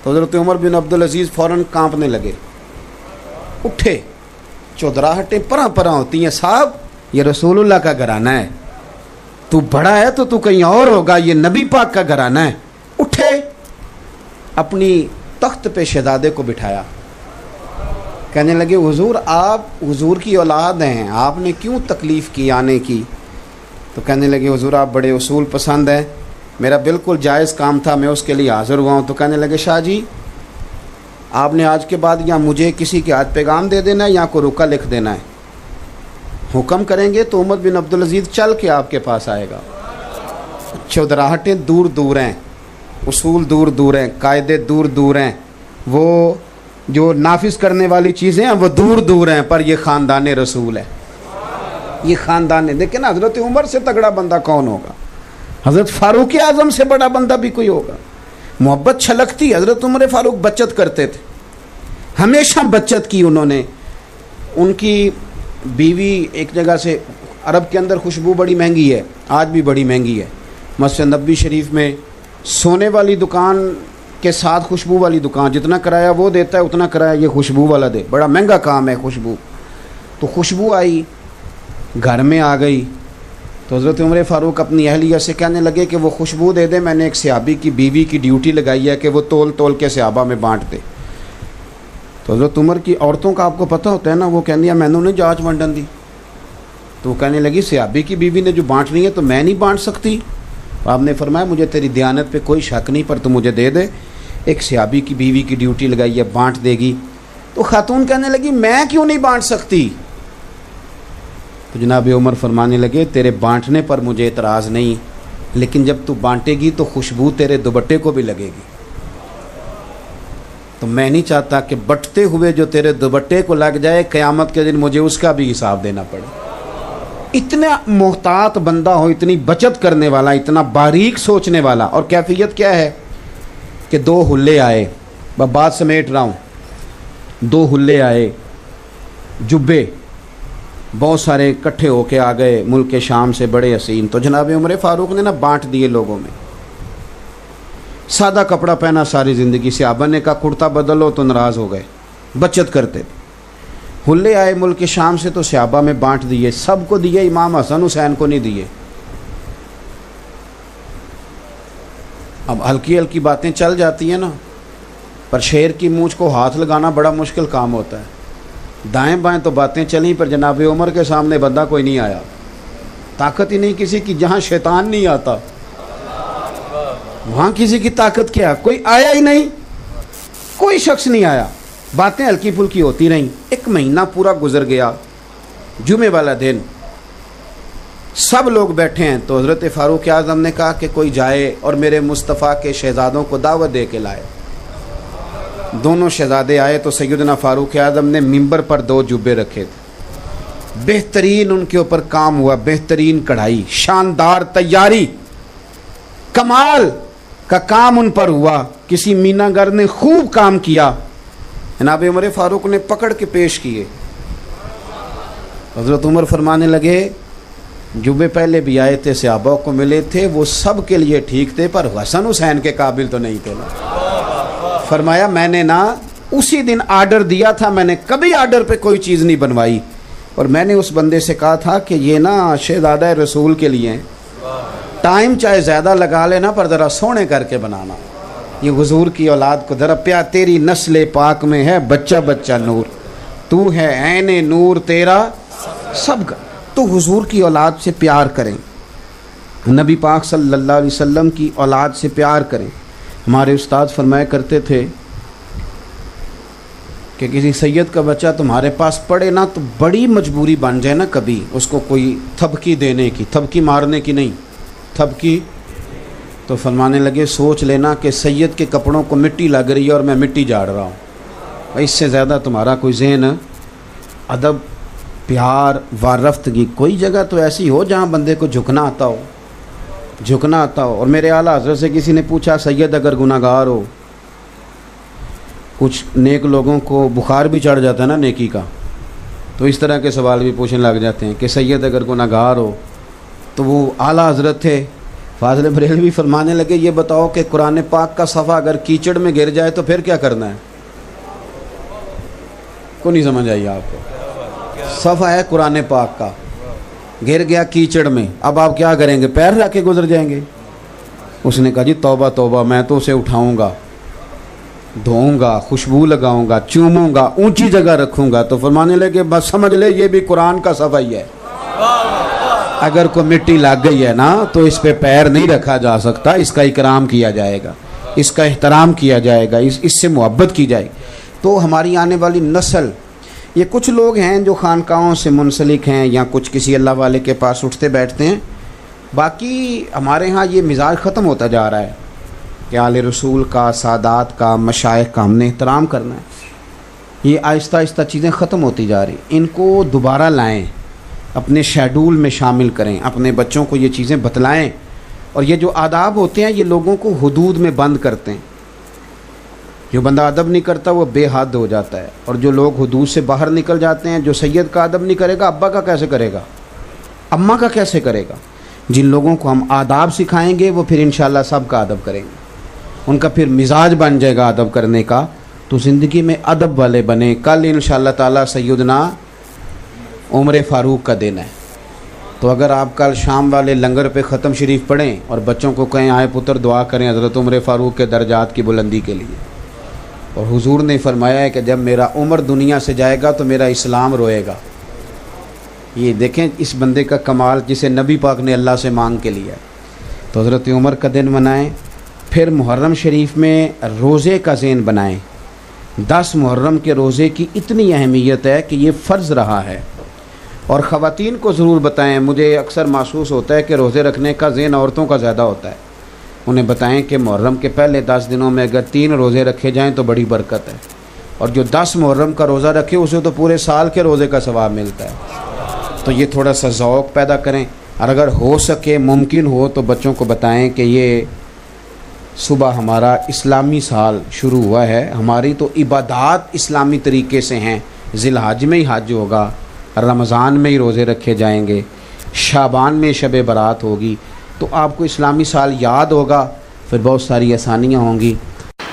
تو حضرت عمر بن عبدالعزیز فوراً کانپنے لگے. اٹھے, چودراہٹیں پراں پراں ہوتی ہیں, صاحب یہ رسول اللہ کا گھرانہ ہے, تو بڑا ہے تو کہیں اور ہوگا, یہ نبی پاک کا گھرانہ ہے. اٹھے, اپنی تخت پہ شہزادے کو بٹھایا, کہنے لگے حضور آپ حضور کی اولاد ہیں, آپ نے کیوں تکلیف کی آنے کی؟ تو کہنے لگے حضور آپ بڑے اصول پسند ہیں, میرا بالکل جائز کام تھا, میں اس کے لیے حاضر ہوا ہوں. تو کہنے لگے شاہ جی آپ نے آج کے بعد یا مجھے کسی کے ہاتھ پیغام دے دینا ہے یا کوئی رکا لکھ دینا ہے, حکم کریں گے تو عمر بن عبدالعزیز چل کے آپ کے پاس آئے گا. چودراہٹیں دور دور ہیں, اصول دور دور ہیں, قاعدے دور دور ہیں, وہ جو نافذ کرنے والی چیزیں ہیں وہ دور دور ہیں, پر یہ خاندان رسول ہے, یہ خاندان. دیکھیں نا حضرت عمر سے تگڑا بندہ کون ہوگا؟ حضرت فاروق اعظم سے بڑا بندہ بھی کوئی ہوگا؟ محبت چھلکتی. حضرت عمر فاروق بچت کرتے تھے, ہمیشہ بچت کی انہوں نے. ان کی بیوی ایک جگہ سے, عرب کے اندر خوشبو بڑی مہنگی ہے, آج بھی بڑی مہنگی ہے. مسجد نبوی شریف میں سونے والی دکان کے ساتھ خوشبو والی دکان, جتنا کرایہ وہ دیتا ہے اتنا کرایہ یہ خوشبو والا دے, بڑا مہنگا کام ہے خوشبو. تو خوشبو آئی, گھر میں آ گئی, تو حضرت عمر فاروق اپنی اہلیہ سے کہنے لگے کہ وہ خوشبو دے دے, میں نے ایک صحابی کی بیوی کی ڈیوٹی لگائی ہے کہ وہ تول تول کے صحابہ میں بانٹ دے. تو حضرت عمر کی عورتوں کا آپ کو پتہ ہوتا ہے نا, وہ کہنے میں نے جانچ ونڈن دی. تو وہ کہنے لگی صحابی کی بیوی نے جو بانٹنی ہے تو میں نہیں بانٹ سکتی. آپ نے فرمایا مجھے تیری دیانت پہ کوئی شک نہیں, پر تو مجھے دے دے, ایک صحابی کی بیوی کی ڈیوٹی لگائی ہے, بانٹ دے گی. تو خاتون کہنے لگی میں کیوں نہیں بانٹ سکتی؟ تو جناب عمر فرمانے لگے تیرے بانٹنے پر مجھے اعتراض نہیں, لیکن جب تو بانٹے گی تو خوشبو تیرے دوپٹے کو بھی لگے گی, تو میں نہیں چاہتا کہ بٹتے ہوئے جو تیرے دوپٹے کو لگ جائے قیامت کے دن مجھے اس کا بھی حساب دینا پڑے. اتنا محتاط بندہ ہو, اتنی بچت کرنے والا, اتنا باریک سوچنے والا. اور کیفیت کیا ہے کہ 2 حلے آئے, میں بات سمیٹ رہا ہوں, 2 حلے آئے, جبے بہت سارے اکٹھے ہو کے آ گئے ملک شام سے, بڑے حسین. تو جناب عمر فاروق نے نا بانٹ دیے لوگوں میں. سادہ کپڑا پہنا ساری زندگی, صحابہ نے کہا کرتا بدلو تو ناراض ہو گئے, بچت کرتے تھے. حلے آئے ملک شام سے تو صحابہ میں بانٹ دیے, سب کو دیے, امام حسن حسین کو نہیں دیے. اب ہلکی ہلکی باتیں چل جاتی ہیں نا, پر شیر کی مونچھ کو ہاتھ لگانا بڑا مشکل کام ہوتا ہے. دائیں بائیں تو باتیں چلیں, پر جناب عمر کے سامنے بندہ کوئی نہیں آیا, طاقت ہی نہیں کسی کی. جہاں شیطان نہیں آتا وہاں کسی کی طاقت کیا؟ کوئی آیا ہی نہیں, کوئی شخص نہیں آیا. باتیں ہلکی پھلکی ہوتی رہیں. 1 مہینہ پورا گزر گیا. جمعے والا دن سب لوگ بیٹھے ہیں, تو حضرت فاروق اعظم نے کہا کہ کوئی جائے اور میرے مصطفیٰ کے شہزادوں کو دعوت دے کے لائے. دونوں شہزادے آئے تو سیدنا فاروق اعظم نے ممبر پر 2 جبے رکھے تھے, بہترین ان کے اوپر کام ہوا, بہترین کڑھائی, شاندار تیاری, کمال کا کام ان پر ہوا. کسی مینا گر نے خوب کام کیا. جناب عمر فاروق نے پکڑ کے پیش کیے. حضرت عمر فرمانے لگے جبے پہلے بھی آئے تھے, صحابہ کو ملے تھے, وہ سب کے لیے ٹھیک تھے, پر حسن حسین کے قابل تو نہیں تھے نا. فرمایا میں نے نا اسی دن آرڈر دیا تھا, میں نے کبھی آرڈر پہ کوئی چیز نہیں بنوائی, اور میں نے اس بندے سے کہا تھا کہ یہ نا شہزادہ رسول کے لیے ہیں, ٹائم چاہے زیادہ لگا لینا پر ذرا سونے کر کے بنانا. یہ حضور کی اولاد کو ذرا پیار, تیری نسل پاک میں ہے بچہ بچہ نور, تو ہے عین نور تیرا سب کا. تو حضور کی اولاد سے پیار کریں, نبی پاک صلی اللہ علیہ وسلم کی اولاد سے پیار کریں. ہمارے استاد فرمایا کرتے تھے کہ کسی سید کا بچہ تمہارے پاس پڑھے نا تو بڑی مجبوری بن جائے نا کبھی اس کو کوئی تھپکی دینے کی, تھپکی مارنے کی نہیں, تھپکی, تو فرمانے لگے سوچ لینا کہ سید کے کپڑوں کو مٹی لگ رہی ہے اور میں مٹی جاڑ رہا ہوں. اس سے زیادہ تمہارا کوئی ذہن, ادب, پیار, وارفتگی, کوئی جگہ تو ایسی ہو جہاں بندے کو جھکنا آتا ہو, جھکنا آتا ہو. اور میرے اعلیٰ حضرت سے کسی نے پوچھا سید اگر گناہ گار ہو, کچھ نیک لوگوں کو بخار بھی چڑھ جاتا ہے نا نیکی کا, تو اس طرح کے سوال بھی پوچھنے لگ جاتے ہیں کہ سید اگر گناہ گار ہو. تو وہ اعلیٰ حضرت تھے فاضل بریلوی, فرمانے لگے یہ بتاؤ کہ قرآن پاک کا صفحہ اگر کیچڑ میں گر جائے تو پھر کیا کرنا ہے؟ کو نہیں سمجھ آئی آپ کو؟ صفحہ ہے قرآن پاک کا، گر گیا کیچڑ میں، اب آپ کیا کریں گے؟ پیر رکھ کے گزر جائیں گے؟ اس نے کہا جی توبہ توبہ، میں تو اسے اٹھاؤں گا، دھوؤں گا، خوشبو لگاؤں گا، چوموں گا، اونچی جگہ رکھوں گا۔ تو فرمانے لگے بس سمجھ لے یہ بھی قرآن کا صفحہ ہی ہے، اگر کوئی مٹی لگ گئی ہے نا تو اس پہ پیر نہیں رکھا جا سکتا، اس کا اکرام کیا جائے گا، اس کا احترام کیا جائے گا، اس سے محبت کی جائے گی۔ تو ہماری آنے والی نسل، یہ کچھ لوگ ہیں جو خانقاہوں سے منسلک ہیں یا کچھ کسی اللہ والے کے پاس اٹھتے بیٹھتے ہیں، باقی ہمارے ہاں یہ مزاج ختم ہوتا جا رہا ہے کہ آل رسول کا، سادات کا، مشائخ کا ہم نے احترام کرنا ہے۔ یہ آہستہ آہستہ چیزیں ختم ہوتی جا رہی، ان کو دوبارہ لائیں، اپنے شیڈول میں شامل کریں، اپنے بچوں کو یہ چیزیں بتلائیں۔ اور یہ جو آداب ہوتے ہیں یہ لوگوں کو حدود میں بند کرتے ہیں۔ جو بندہ ادب نہیں کرتا وہ بے حد ہو جاتا ہے، اور جو لوگ حدود سے باہر نکل جاتے ہیں، جو سید کا ادب نہیں کرے گا ابا کا کیسے کرے گا، اماں کا کیسے کرے گا؟ جن لوگوں کو ہم آداب سکھائیں گے وہ پھر انشاءاللہ سب کا ادب کریں گے، ان کا پھر مزاج بن جائے گا ادب کرنے کا، تو زندگی میں ادب والے بنے۔ کل انشاءاللہ تعالی سیدنا عمر فاروق کا دن ہے، تو اگر آپ کل شام والے لنگر پہ ختم شریف پڑھیں اور بچوں کو کہیں آئے پتر دعا کریں حضرت عمر فاروق کے درجات کی بلندی کے لیے، اور حضور نے فرمایا ہے کہ جب میرا عمر دنیا سے جائے گا تو میرا اسلام روئے گا۔ یہ دیکھیں اس بندے کا کمال جسے نبی پاک نے اللہ سے مانگ کے لیا۔ تو حضرت عمر کا دن منائیں، پھر محرم شریف میں روزے کا ذہن بنائیں۔ 10 محرم کے روزے کی اتنی اہمیت ہے کہ یہ فرض رہا ہے، اور خواتین کو ضرور بتائیں۔ مجھے اکثر محسوس ہوتا ہے کہ روزے رکھنے کا ذہن عورتوں کا زیادہ ہوتا ہے، انہیں بتائیں کہ محرم کے پہلے 10 دنوں میں اگر 3 روزے رکھے جائیں تو بڑی برکت ہے، اور جو 10 محرم کا روزہ رکھے اسے تو پورے سال کے روزے کا ثواب ملتا ہے۔ تو یہ تھوڑا سا ذوق پیدا کریں، اور اگر ہو سکے ممکن ہو تو بچوں کو بتائیں کہ یہ صبح ہمارا اسلامی سال شروع ہوا ہے، ہماری تو عبادات اسلامی طریقے سے ہیں، ذی الحج میں ہی حج ہوگا، رمضان میں ہی روزے رکھے جائیں گے، شعبان میں شب برات ہوگی، تو آپ کو اسلامی سال یاد ہوگا، پھر بہت ساری آسانیاں ہوں گی۔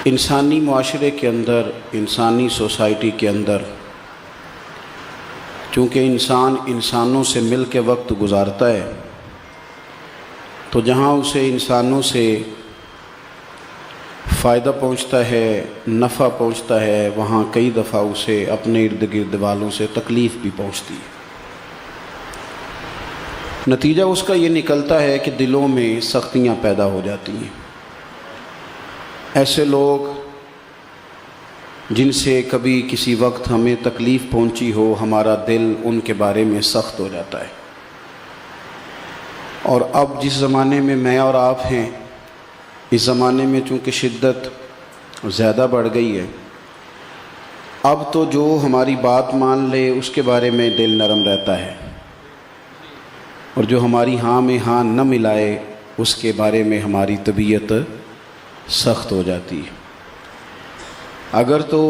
انسانی معاشرے کے اندر، انسانی سوسائٹی کے اندر، چونکہ انسان انسانوں سے مل کے وقت گزارتا ہے، تو جہاں اسے انسانوں سے فائدہ پہنچتا ہے، نفع پہنچتا ہے، وہاں کئی دفعہ اسے اپنے ارد گرد والوں سے تکلیف بھی پہنچتی ہے۔ نتیجہ اس کا یہ نکلتا ہے کہ دلوں میں سختیاں پیدا ہو جاتی ہیں۔ ایسے لوگ جن سے کبھی کسی وقت ہمیں تکلیف پہنچی ہو، ہمارا دل ان کے بارے میں سخت ہو جاتا ہے۔ اور اب جس زمانے میں میں اور آپ ہیں، اس زمانے میں چونکہ شدت زیادہ بڑھ گئی ہے، اب تو جو ہماری بات مان لے اس کے بارے میں دل نرم رہتا ہے، اور جو ہماری ہاں میں ہاں نہ ملائے اس کے بارے میں ہماری طبیعت سخت ہو جاتی ہے۔ اگر تو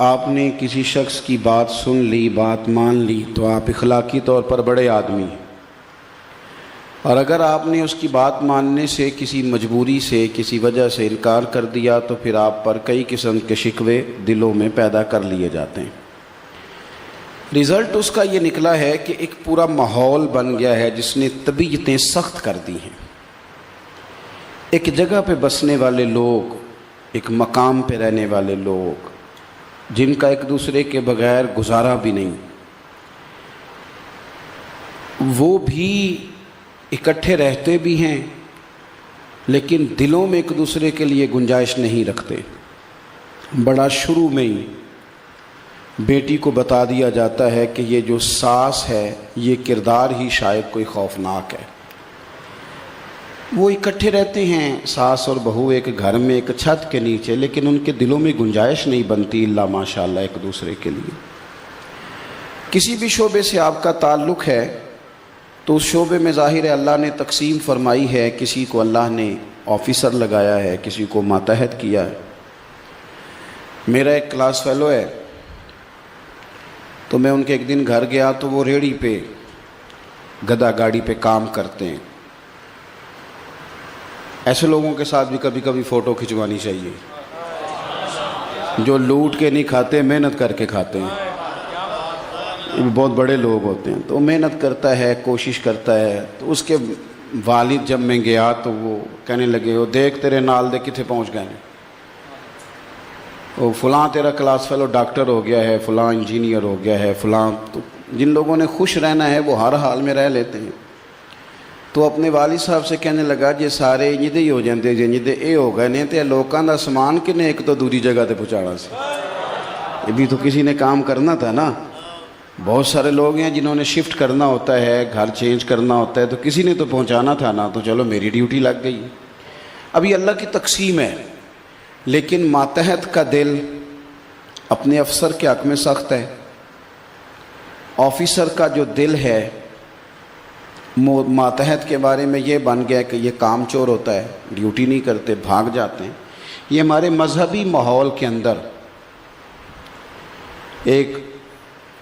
آپ نے کسی شخص کی بات سن لی، بات مان لی، تو آپ اخلاقی طور پر بڑے آدمی ہیں، اور اگر آپ نے اس کی بات ماننے سے کسی مجبوری سے، کسی وجہ سے انکار کر دیا، تو پھر آپ پر کئی قسم کے شکوے دلوں میں پیدا کر لیے جاتے ہیں۔ رزلٹ اس کا یہ نکلا ہے کہ ایک پورا ماحول بن گیا ہے جس نے طبیعتیں سخت کر دی ہیں۔ ایک جگہ پہ بسنے والے لوگ، ایک مقام پہ رہنے والے لوگ، جن کا ایک دوسرے کے بغیر گزارا بھی نہیں، وہ بھی اکٹھے رہتے بھی ہیں، لیکن دلوں میں ایک دوسرے کے لیے گنجائش نہیں رکھتے۔ بڑا شروع میں ہی بیٹی کو بتا دیا جاتا ہے کہ یہ جو ساس ہے یہ کردار ہی شاید کوئی خوفناک ہے۔ وہ اکٹھے رہتے ہیں ساس اور بہو ایک گھر میں ایک چھت کے نیچے، لیکن ان کے دلوں میں گنجائش نہیں بنتی الا ماشاءاللہ ایک دوسرے کے لیے۔ کسی بھی شعبے سے آپ کا تعلق ہے تو اس شعبے میں ظاہر ہے اللہ نے تقسیم فرمائی ہے، کسی کو اللہ نے آفیسر لگایا ہے، کسی کو ماتحت کیا ہے۔ میرا ایک کلاس فیلو ہے، تو میں ان کے ایک دن گھر گیا تو وہ ریڑھی پہ گدا گاڑی پہ کام کرتے ہیں۔ ایسے لوگوں کے ساتھ بھی کبھی کبھی فوٹو کھنچوانی چاہیے، جو لوٹ کے نہیں کھاتے، محنت کر کے کھاتے ہیں۔ بہت بڑے لوگ ہوتے ہیں، تو وہ محنت کرتا ہے، کوشش کرتا ہے. تو اس کے والد جب میں گیا تو وہ کہنے لگے وہ دیکھ تیرے نال دے کتنے پہنچ گئے ہیں، وہ فلاں تیرا کلاس فیلو ڈاکٹر ہو گیا ہے، فلاں انجینئر ہو گیا ہے، فلاں. تو جن لوگوں نے خوش رہنا ہے وہ ہر حال میں رہ لیتے ہیں. تو اپنے والد صاحب سے کہنے لگا جی سارے انجدے ہی ہو جاتے جی انجدے اے ہو گئے نے تے لوکاں دا سامان کنے ایک تو دوری جگہ تے پہنچانا سی. یہ بھی تو کسی نے کام کرنا تھا نا. بہت سارے لوگ ہیں جنہوں نے شفٹ کرنا ہوتا ہے، گھر چینج کرنا ہوتا ہے، تو کسی نے تو پہنچانا تھا نا. تو چلو میری ڈیوٹی لگ گئی. اب یہ اللہ کی تقسیم ہے، لیکن ماتحت کا دل اپنے افسر کے حق میں سخت ہے. آفیسر کا جو دل ہے ماتحت کے بارے میں یہ بن گیا کہ یہ کام چور ہوتا ہے، ڈیوٹی نہیں کرتے، بھاگ جاتے ہیں. یہ ہمارے مذہبی ماحول کے اندر ایک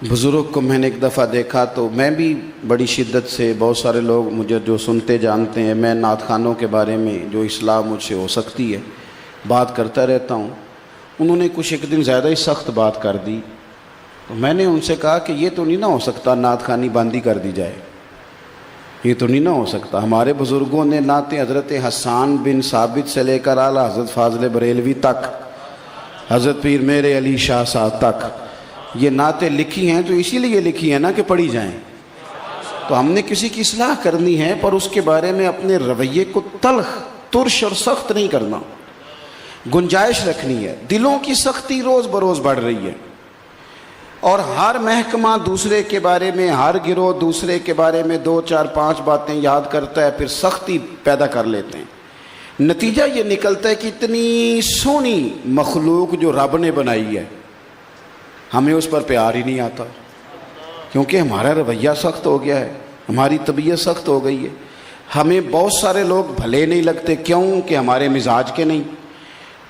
بزرگ کو میں نے ایک دفعہ دیکھا تو میں بھی بڑی شدت سے، بہت سارے لوگ مجھے جو سنتے جانتے ہیں، میں نعت خوانوں کے بارے میں جو اصلاح مجھ سے ہو سکتی ہے بات کرتا رہتا ہوں. انہوں نے کچھ ایک دن زیادہ ہی سخت بات کر دی. تو میں نے ان سے کہا کہ یہ تو نہیں نہ ہو سکتا نعت خوانی بند ہی کر دی جائے، یہ تو نہیں نہ ہو سکتا. ہمارے بزرگوں نے نعتیں حضرت حسان بن ثابت سے لے کر اعلیٰ حضرت فاضل بریلوی تک، حضرت پیر میرے علی شاہ صاحب تک یہ نعتیں لکھی ہیں. تو اسی لیے لکھی ہیں نا کہ پڑھی جائیں. تو ہم نے کسی کی اصلاح کرنی ہے پر اس کے بارے میں اپنے رویے کو تلخ، ترش اور سخت نہیں کرنا، گنجائش رکھنی ہے. دلوں کی سختی روز بروز بڑھ رہی ہے، اور ہر محکمہ دوسرے کے بارے میں، ہر گروہ دوسرے کے بارے میں 2 4 5 باتیں یاد کرتا ہے، پھر سختی پیدا کر لیتے ہیں. نتیجہ یہ نکلتا ہے کہ اتنی سونی مخلوق جو رب نے بنائی ہے، ہمیں اس پر پیار ہی نہیں آتا، کیونکہ ہمارا رویہ سخت ہو گیا ہے، ہماری طبیعت سخت ہو گئی ہے. ہمیں بہت سارے لوگ بھلے نہیں لگتے، کیوں کہ ہمارے مزاج کے نہیں.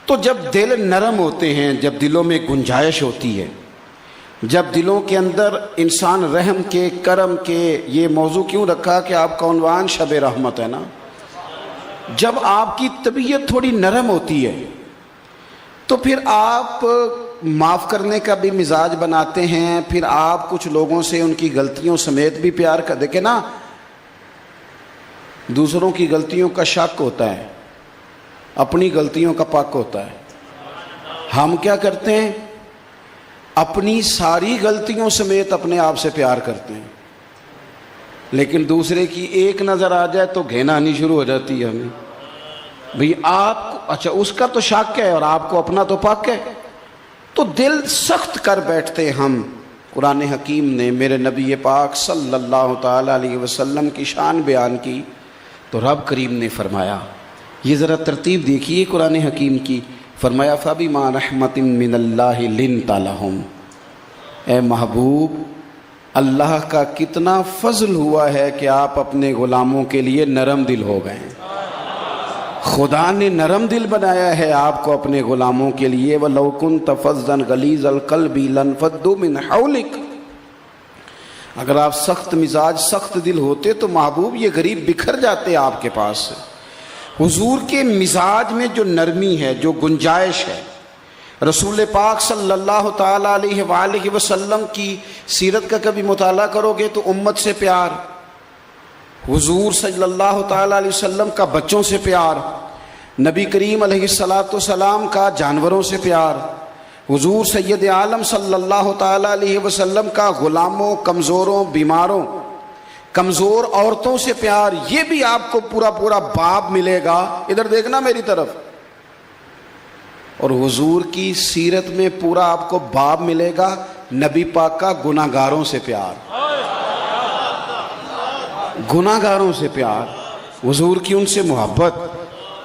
تو جب دل نرم ہوتے ہیں، جب دلوں میں گنجائش ہوتی ہے، جب دلوں کے اندر انسان رحم کے، کرم کے، یہ موضوع کیوں رکھا کہ آپ کا عنوان شب رحمت ہے نا. جب آپ کی طبیعت تھوڑی نرم ہوتی ہے تو پھر آپ معاف کرنے کا بھی مزاج بناتے ہیں. پھر آپ کچھ لوگوں سے ان کی غلطیوں سمیت بھی پیار کر دیکھیں نا. دوسروں کی غلطیوں کا شک ہوتا ہے، اپنی غلطیوں کا پک ہوتا ہے. ہم کیا کرتے ہیں؟ اپنی ساری غلطیوں سمیت اپنے آپ سے پیار کرتے ہیں، لیکن دوسرے کی ایک نظر آ جائے تو گھینا آنی شروع ہو جاتی ہے ہمیں. بھئی آپ اچھا اس کا تو شک ہے اور آپ کو اپنا تو پک ہے. تو دل سخت کر بیٹھتے ہم. قرآن حکیم نے میرے نبی پاک صلی اللہ تعالی علیہ وسلم کی شان بیان کی تو رب کریم نے فرمایا، یہ ذرا ترتیب دیکھیے قرآن حکیم کی. فرمایا فَبِمَا رَحْمَةٍ مِّنَ اللَّهِ لِنْتَ لَهُمْ. اے محبوب، اللہ کا کتنا فضل ہوا ہے کہ آپ اپنے غلاموں کے لیے نرم دل ہو گئے ہیں. خدا نے نرم دل بنایا ہے آپ کو اپنے غلاموں کے لیے. وَلَوْ كُنْتَ فَظًّا غَلِيظَ الْقَلْبِ لَانفَضُّوا مِنْ حَوْلِكَ. اگر آپ سخت مزاج، سخت دل ہوتے تو محبوب یہ غریب بکھر جاتے آپ کے پاس سے. حضور کے مزاج میں جو نرمی ہے، جو گنجائش ہے، رسول پاک صلی اللہ تعالی علیہ وآلہ وسلم کی سیرت کا کبھی مطالعہ کرو گے تو امت سے پیار، حضور صلی اللہ تعالی علیہ وسلم کا بچوں سے پیار، نبی کریم علیہ السلام کا جانوروں سے پیار، حضور سید عالم صلی اللہ تعالی علیہ وسلم کا غلاموں، کمزوروں، بیماروں، کمزور عورتوں سے پیار. یہ بھی آپ کو پورا پورا باب ملے گا. ادھر دیکھنا میری طرف. اور حضور کی سیرت میں پورا آپ کو باب ملے گا نبی پاک کا گناہ گاروں سے پیار، گناہ گاروں سے پیار، حضور کی ان سے محبت.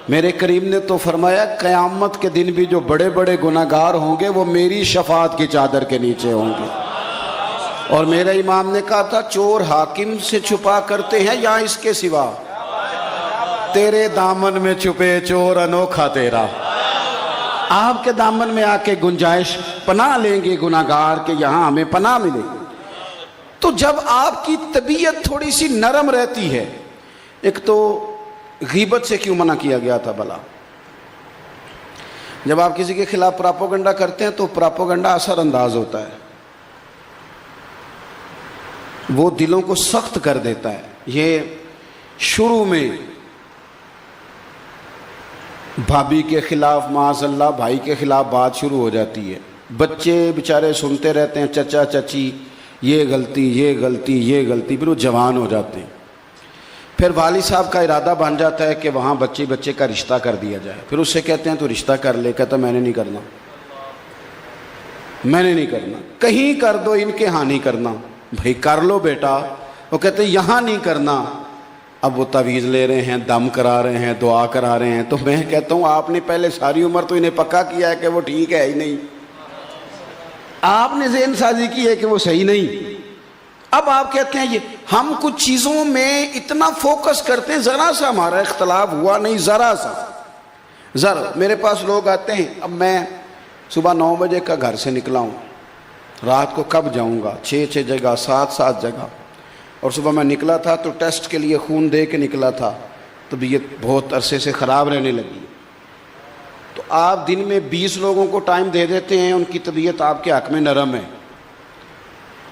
میرے کریم نے تو فرمایا قیامت کے دن بھی جو بڑے بڑے گناہ گار ہوں گے وہ میری شفاعت کی چادر کے نیچے ہوں گے. اور میرے امام نے کہا تھا چور حاکم سے چھپا کرتے ہیں یا اس کے سوا، تیرے دامن میں چھپے چور انوکھا تیرا. آپ کے دامن میں آ کے گنجائش پناہ لیں گے گناہ گار کے یہاں ہمیں پناہ ملے گی. تو جب آپ کی طبیعت تھوڑی سی نرم رہتی ہے، ایک تو غیبت سے کیوں منع کیا گیا تھا بھلا؟ جب آپ کسی کے خلاف پراپوگنڈا کرتے ہیں تو پراپوگنڈا اثر انداز ہوتا ہے. وہ دلوں کو سخت کر دیتا ہے. یہ شروع میں بھابھی کے خلاف معاذ اللہ بھائی کے خلاف بات شروع ہو جاتی ہے. بچے بیچارے سنتے رہتے ہیں چچا چچی یہ غلطی یہ غلطی یہ غلطی، پھر وہ جوان ہو جاتے ہیں. پھر والد صاحب کا ارادہ بن جاتا ہے کہ وہاں بچے کا رشتہ کر دیا جائے. پھر اس سے کہتے ہیں تو رشتہ کر لے، کہتا میں نے نہیں کرنا، میں نے نہیں کرنا، کہیں کر دو ان کے ہاں نہیں کرنا. بھائی کر لو بیٹا. وہ کہتے ہیں یہاں نہیں کرنا. اب وہ تعویذ لے رہے ہیں، دم کرا رہے ہیں، دعا کرا رہے ہیں. تو میں کہتا ہوں آپ نے پہلے ساری عمر تو انہیں پکا کیا ہے کہ وہ ٹھیک ہے ہی نہیں، آپ نے ذہن سازی کی ہے کہ وہ صحیح نہیں. اب آپ کہتے ہیں یہ ہم کچھ چیزوں میں اتنا فوکس کرتے ہیں، ذرا سا ہمارا اختلاف ہوا نہیں، ذرا میرے پاس لوگ آتے ہیں. اب میں صبح 9 بجے کا گھر سے نکلا ہوں، رات کو کب جاؤں گا، 6 جگہ 7 جگہ. اور صبح میں نکلا تھا تو ٹیسٹ کے لیے خون دے کے نکلا تھا، طبیعت بہت عرصے سے خراب رہنے لگی. تو آپ دن میں 20 لوگوں کو ٹائم دے دیتے ہیں، ان کی طبیعت آپ کے حق میں نرم ہے،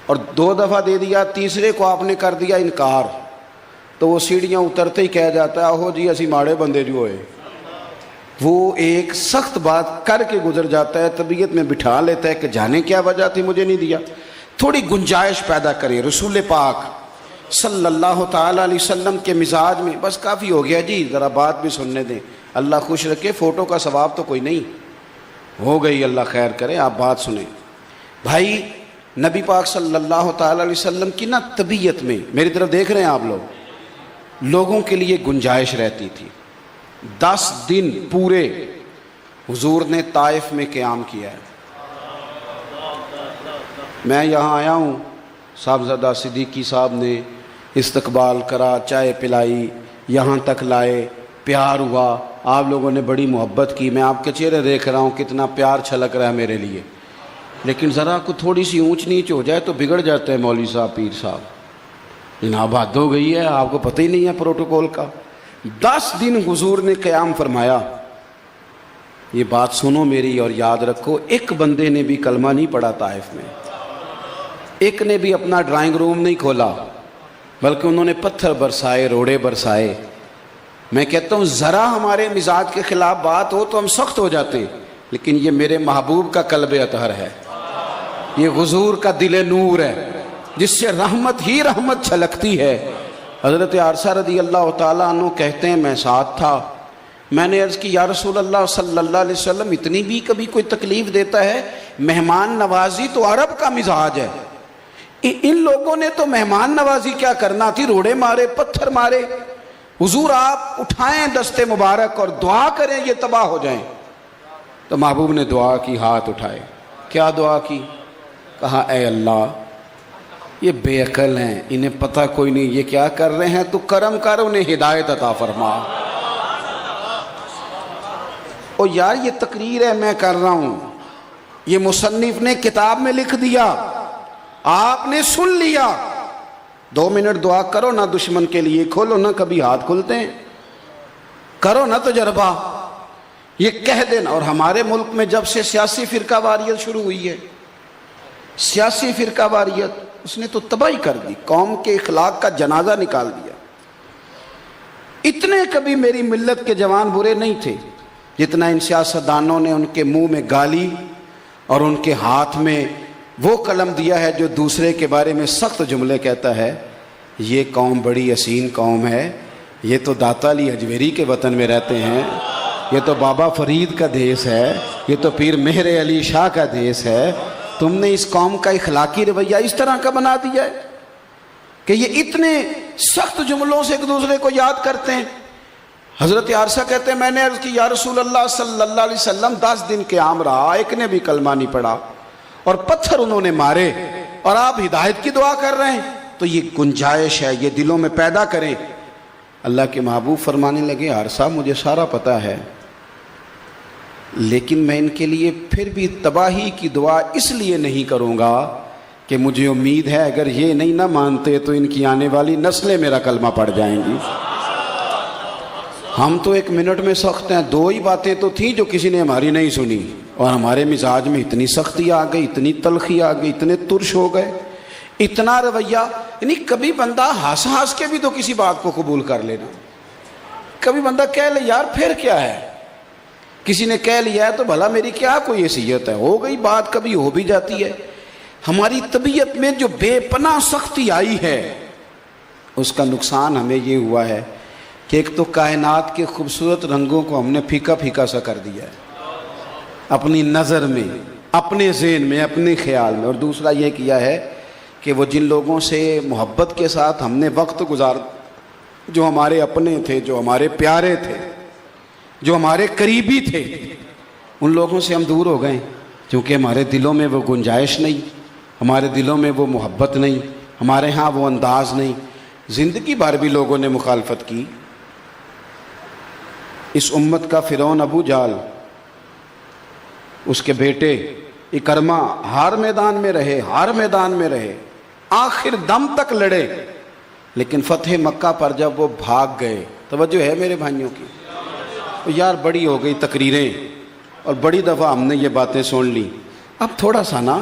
اور 2 دفعہ دے دیا، تیسرے کو آپ نے کر دیا انکار، تو وہ سیڑھیاں اترتے ہی کہہ جاتا ہے اوہو جی اسی ماڑے بندے جو ہوئے. وہ ایک سخت بات کر کے گزر جاتا ہے، طبیعت میں بٹھا لیتا ہے کہ جانے کیا وجہ تھی مجھے نہیں دیا. تھوڑی گنجائش پیدا کریں. رسول پاک صلی اللہ تعالیٰ علیہ وسلم کے مزاج میں بس کافی ہو گیا جی، ذرا بات بھی سننے دیں، اللہ خوش رکھے، فوٹو کا ثواب تو کوئی نہیں، ہو گئی اللہ خیر کرے، آپ بات سنیں. بھائی نبی پاک صلی اللہ تعالیٰ علیہ وسلم کی نا طبیعت میں، میری طرف دیکھ رہے ہیں آپ لوگوں کے لیے گنجائش رہتی تھی. 10 دن پورے حضور نے طائف میں قیام کیا ہے. میں یہاں آیا ہوں، صاحبزادہ صدیقی صاحب نے استقبال کرا، چائے پلائی، یہاں تک لائے، پیار ہوا، آپ لوگوں نے بڑی محبت کی. میں آپ کے چہرے دیکھ رہا ہوں کتنا پیار چھلک رہا ہے میرے لیے. لیکن ذرا کو تھوڑی سی اونچ نیچ ہو جائے تو بگڑ جاتا ہے مولوی صاحب، پیر صاحب. جناب حد ہو گئی ہے، آپ کو پتہ ہی نہیں ہے پروٹوکول کا. 10 دن حضور نے قیام فرمایا. یہ بات سنو میری اور یاد رکھو، ایک بندے نے بھی کلمہ نہیں پڑھا طائف میں، ایک نے بھی اپنا ڈرائنگ روم نہیں کھولا، بلکہ انہوں نے پتھر برسائے، روڑے برسائے. میں کہتا ہوں ذرا ہمارے مزاج کے خلاف بات ہو تو ہم سخت ہو جاتے ہیں، لیکن یہ میرے محبوب کا قلب اطہر ہے، یہ حضور کا دل نور ہے جس سے رحمت ہی رحمت چھلکتی ہے. حضرت عارشہ رضی اللہ تعالیٰ عنہ کہتے ہیں میں ساتھ تھا، میں نے عرض کی یا رسول اللہ صلی اللہ علیہ وسلم اتنی بھی کبھی کوئی تکلیف دیتا ہے؟ مہمان نوازی تو عرب کا مزاج ہے، ان لوگوں نے تو مہمان نوازی کیا کرنا تھی، روڑے مارے، پتھر مارے. حضور آپ اٹھائیں دستے مبارک اور دعا کریں یہ تباہ ہو جائیں. تو محبوب نے دعا کی، ہاتھ اٹھائے. کیا دعا کی؟ کہا اے اللہ یہ بے عقل ہیں، انہیں پتہ کوئی نہیں یہ کیا کر رہے ہیں، تو کرم کر انہیں ہدایت عطا فرما. او یار یہ تقریر ہے میں کر رہا ہوں، یہ مصنف نے کتاب میں لکھ دیا، آپ نے سن لیا. 2 منٹ دعا کرو نا دشمن کے لیے، کھولو نا کبھی ہاتھ کھلتے ہیں، کرو نا تجربہ، یہ کہہ دینا. اور ہمارے ملک میں جب سے سیاسی فرقہ واریت شروع ہوئی ہے، سیاسی فرقہ واریت اس نے تو تباہی کر دی، قوم کے اخلاق کا جنازہ نکال دیا. اتنے کبھی میری ملت کے جوان برے نہیں تھے جتنا ان سیاستدانوں نے ان کے منہ میں گالی اور ان کے ہاتھ میں وہ قلم دیا ہے جو دوسرے کے بارے میں سخت جملے کہتا ہے. یہ قوم بڑی حسین قوم ہے، یہ تو داتا علی اجمیری کے وطن میں رہتے ہیں، یہ تو بابا فرید کا دیس ہے، یہ تو پیر مہر علی شاہ کا دیس ہے. تم نے اس قوم کا اخلاقی رویہ اس طرح کا بنا دیا ہے کہ یہ اتنے سخت جملوں سے ایک دوسرے کو یاد کرتے ہیں. حضرت عارشہ کہتے ہیں میں نے عرض کی یا رسول اللہ صلی اللہ علیہ وسلم 10 دن قیام رہا، ایک نے بھی کلمہ نہیں پڑھا اور پتھر انہوں نے مارے، اور آپ ہدایت کی دعا کر رہے ہیں. تو یہ گنجائش ہے، یہ دلوں میں پیدا کریں. اللہ کے محبوب فرمانے لگے عارشہ مجھے سارا پتہ ہے، لیکن میں ان کے لیے پھر بھی تباہی کی دعا اس لیے نہیں کروں گا کہ مجھے امید ہے اگر یہ نہیں نہ مانتے تو ان کی آنے والی نسلیں میرا کلمہ پڑھ جائیں گی. ہم تو 1 منٹ میں سخت ہیں، 2 ہی باتیں تو تھیں جو کسی نے ہماری نہیں سنی، اور ہمارے مزاج میں اتنی سختی آ گئی، اتنی تلخی آ گئی، اتنے ترش ہو گئے، اتنا رویہ. یعنی کبھی بندہ ہنس ہنس کے بھی تو کسی بات کو قبول کر لینا. کبھی بندہ کہہ لے یار پھر کیا ہے, کسی نے کہہ لیا ہے تو بھلا میری کیا کوئی حیثیت ہے, ہو گئی بات, کبھی ہو بھی جاتی ہے. ہماری طبیعت میں جو بے پناہ سختی آئی ہے اس کا نقصان ہمیں یہ ہوا ہے کہ ایک تو کائنات کے خوبصورت رنگوں کو ہم نے پھیکا پھیکا سا کر دیا ہے اپنی نظر میں, اپنے ذہن میں, اپنے خیال میں. اور دوسرا یہ کیا ہے کہ وہ جن لوگوں سے محبت کے ساتھ ہم نے وقت گزار, جو ہمارے اپنے تھے, جو ہمارے پیارے تھے, جو ہمارے قریبی تھے, ان لوگوں سے ہم دور ہو گئے کیونکہ ہمارے دلوں میں وہ گنجائش نہیں, ہمارے دلوں میں وہ محبت نہیں, ہمارے ہاں وہ انداز نہیں. زندگی بھر بھی لوگوں نے مخالفت کی. اس امت کا فرعون ابو جہل, اس کے بیٹے اکرما ہر میدان میں رہے, ہر میدان میں رہے, آخر دم تک لڑے, لیکن فتح مکہ پر جب وہ بھاگ گئے, توجہ ہے میرے بھائیوں کی, یار بڑی ہو گئی تقریریں اور بڑی دفعہ ہم نے یہ باتیں سن لی, اب تھوڑا سا نا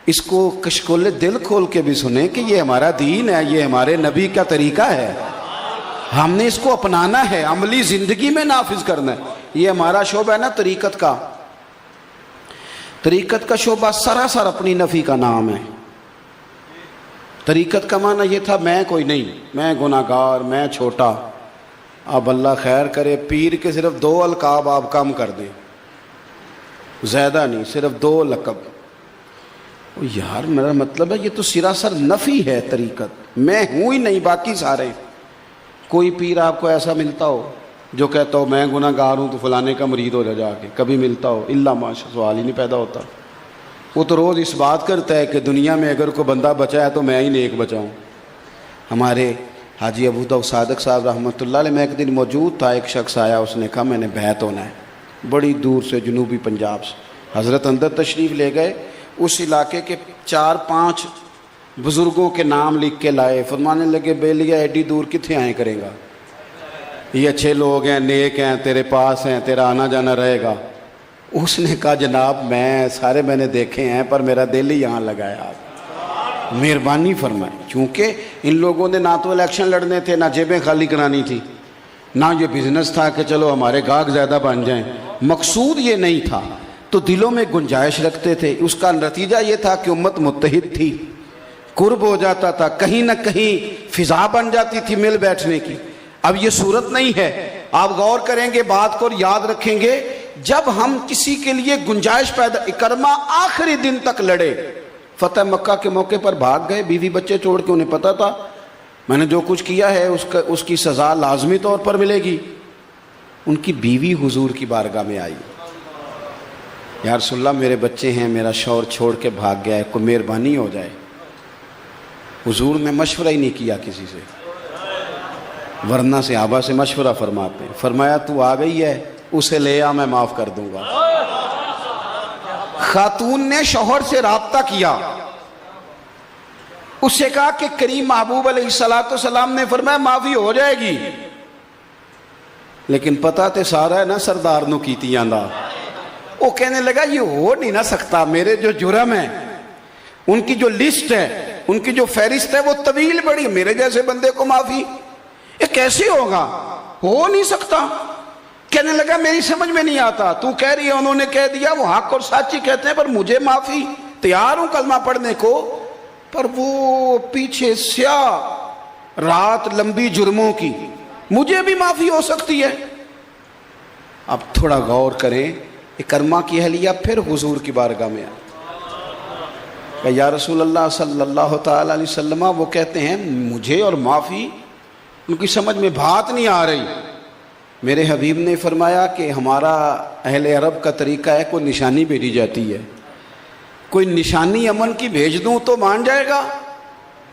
اس کو کشکول دل کھول کے بھی سنیں کہ یہ ہمارا دین ہے, یہ ہمارے نبی کا طریقہ ہے, ہم نے اس کو اپنانا ہے, عملی زندگی میں نافذ کرنا ہے. یہ ہمارا شعبہ ہے نا طریقت کا. طریقت کا شعبہ سراسر اپنی نفی کا نام ہے. طریقت کا معنی یہ تھا میں کوئی نہیں, میں گناہگار, میں چھوٹا. اب اللہ خیر کرے پیر کے صرف 2 القاب آپ کم کر دیں, زیادہ نہیں, صرف 2 لقب. یار میرا مطلب ہے یہ تو سراسر نفی ہے طریقت, میں ہوں ہی نہیں باقی سارے. کوئی پیر آپ کو ایسا ملتا ہو جو کہتا ہو میں گناہگار ہوں تو فلانے کا مرید ہو جا کے, کبھی ملتا ہو؟ الا ماشاء, سوال ہی نہیں پیدا ہوتا. وہ تو روز اس بات کرتا ہے کہ دنیا میں اگر کوئی بندہ بچا ہے تو میں ہی نیک بچاؤں. ہمارے حاجی ابو داؤد صادق صاحب رحمۃ اللہ علیہ, میں ایک دن موجود تھا, ایک شخص آیا, اس نے کہا میں نے بیعت ہونا ہے, بڑی دور سے جنوبی پنجاب سے. حضرت اندر تشریف لے گئے, اس علاقے کے 4-5 بزرگوں کے نام لکھ کے لائے. فرمانے لگے بے لیا ایڈی دور کتنے آئے کرے گا, یہ اچھے لوگ ہیں, نیک ہیں, تیرے پاس ہیں, تیرا آنا جانا رہے گا. اس نے کہا جناب میں سارے میں نے دیکھے ہیں پر میرا دل ہی یہاں لگا ہے, آپ مہربانی فرمائیں. چونکہ ان لوگوں نے نہ تو الیکشن لڑنے تھے, نہ جیبیں خالی کرانی تھی, نہ یہ بزنس تھا کہ چلو ہمارے گاہک زیادہ بن جائیں. مقصود یہ نہیں تھا, تو دلوں میں گنجائش رکھتے تھے. اس کا نتیجہ یہ تھا کہ امت متحد تھی, قرب ہو جاتا تھا, کہیں نہ کہیں فضا بن جاتی تھی مل بیٹھنے کی. اب یہ صورت نہیں ہے. آپ غور کریں گے بات کو اور یاد رکھیں گے, جب ہم کسی کے لیے گنجائش پیدا, اکرما آخری دن تک لڑے, فتح مکہ کے موقع پر بھاگ گئے, بیوی بچے چھوڑ کے. انہیں پتا تھا میں نے جو کچھ کیا ہے اس کی سزا لازمی طور پر ملے گی. ان کی بیوی حضور کی بارگاہ میں آئی, یا رسول اللہ میرے بچے ہیں, میرا شوہر چھوڑ کے بھاگ گیا ہے, کوئی مہربانی ہو جائے. حضور نے مشورہ ہی نہیں کیا کسی سے, ورنہ صحابہ سے مشورہ فرماتے. فرمایا تو آ گئی ہے, اسے لے آ, میں معاف کر دوں گا. خاتون نے شوہر سے رابطہ کیا, اس سے کہا کہ کریم محبوب علیہ السلام نے فرمایا معافی ہو جائے گی, لیکن پتہ تے سارا ہے نا سردار نو کیتیاں دا. وہ کہنے لگا یہ ہو نہیں نہ سکتا, میرے جو جرم ہیں, ان کی جو لسٹ ہے, ان کی جو فہرست ہے وہ طویل بڑی, میرے جیسے بندے کو معافی یہ کیسے ہوگا, ہو نہیں سکتا. کہنے لگا میری سمجھ میں نہیں آتا, تو کہہ رہی ہے, انہوں نے کہہ دیا, وہ حق اور سچ ہی کہتے ہیں, پر مجھے معافی, تیار ہوں کلمہ پڑھنے کو, پر وہ پیچھے سیاہ رات لمبی جرموں کی, مجھے بھی معافی ہو سکتی ہے. اب تھوڑا غور کریں, اکرما کی اہلیہ پھر حضور کی بارگاہ میں آئی کہ یا رسول اللہ صلی اللہ تعالی علیہ وسلم, وہ کہتے ہیں مجھے اور معافی, ان کی سمجھ میں بات نہیں آ رہی. میرے حبیب نے فرمایا کہ ہمارا اہل عرب کا طریقہ ہے, کوئی نشانی بھیجی جاتی ہے, کوئی نشانی امن کی بھیج دوں تو مان جائے گا؟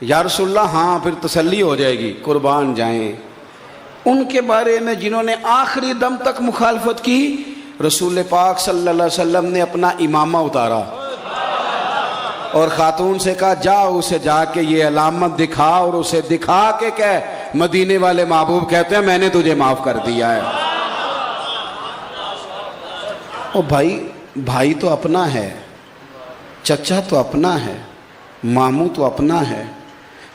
یا رسول اللہ ہاں, پھر تسلی ہو جائے گی, قربان جائیں. ان کے بارے میں جنہوں نے آخری دم تک مخالفت کی, رسول پاک صلی اللہ علیہ وسلم نے اپنا امامہ اتارا اور خاتون سے کہا جا اسے جا کے یہ علامت دکھا, اور اسے دکھا کے کہہ مدینے والے محبوب کہتے ہیں میں نے تجھے معاف کر دیا ہے. او بھائی تو اپنا ہے, چچا تو اپنا ہے, ماموں تو اپنا ہے,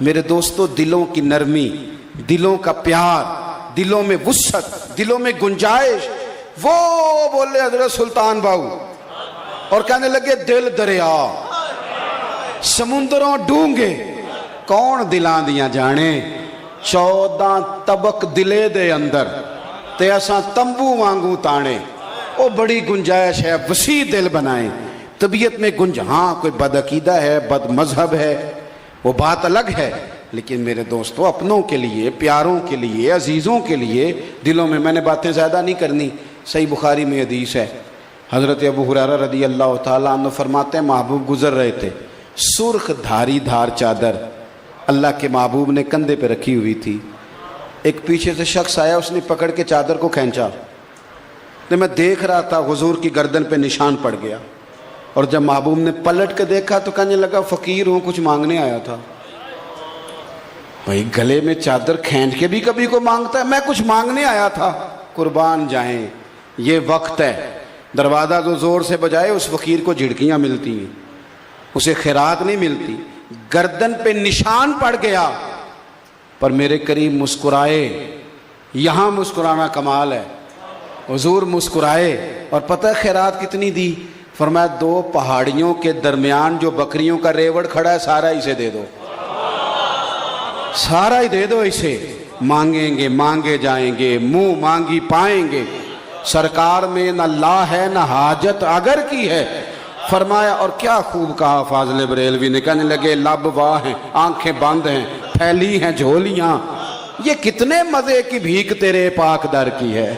میرے دوستو دلوں کی نرمی، دلوں کا پیار، دلوں میں وسعت، دلوں میں گنجائش، وہ بولے حضرت سلطان باؤ اور کہنے لگے دل دریا سمندروں ڈونگے کون دلاں دیاں جانے، 14 طبق دلے دے اندر تے اساں تمبو وانگو تانے۔ او بڑی گنجائش ہے، وسیع دل بنائیں، طبیعت میں ہاں کوئی بد عقیدہ ہے، بد مذہب ہے، وہ بات الگ ہے، لیکن میرے دوستو اپنوں کے لیے، پیاروں کے لیے، عزیزوں کے لیے دلوں میں نے باتیں زیادہ نہیں کرنی۔ صحیح بخاری میں حدیث ہے، حضرت ابو ہریرہ رضی اللہ تعالیٰ عنہ فرماتے ہیں محبوب گزر رہے تھے، سرخ دھاری دھار چادر اللہ کے محبوب نے کندھے پہ رکھی ہوئی تھی، ایک پیچھے سے شخص آیا، اس نے پکڑ کے چادر کو کھینچا، میں دیکھ رہا تھا حضور کی گردن پہ نشان پڑ گیا، اور جب محبوب نے پلٹ کے دیکھا تو کہنے لگا فقیر ہوں، کچھ مانگنے آیا تھا۔ بھائی گلے میں چادر کھینچ کے بھی کبھی کو مانگتا ہے، میں کچھ مانگنے آیا تھا۔ قربان جائیں، یہ وقت ہے، دروازہ جو زور سے بجائے اس فقیر کو جھڑکیاں ملتی ہیں، اسے خیرات نہیں ملتی، گردن پہ نشان پڑ گیا، پر میرے قریب مسکرائے۔ یہاں مسکرانا کمال ہے، حضور مسکرائے، اور پتہ خیرات کتنی دی؟ فرمایا 2 پہاڑیوں کے درمیان جو بکریوں کا ریوڑ کھڑا ہے سارا اسے دے دو، سارا ہی دے دو اسے، مانگیں گے مانگے جائیں گے، منہ مانگی پائیں گے، سرکار میں نہ لا ہے نہ حاجت اگر کی ہے۔ فرمایا اور کیا خوب کہا فاضل بریلوی نے، کہنے لگے لب واہ ہیں، آنکھیں بند ہیں، پھیلی ہیں جھولیاں، یہ کتنے مزے کی بھیک تیرے پاک در کی ہے،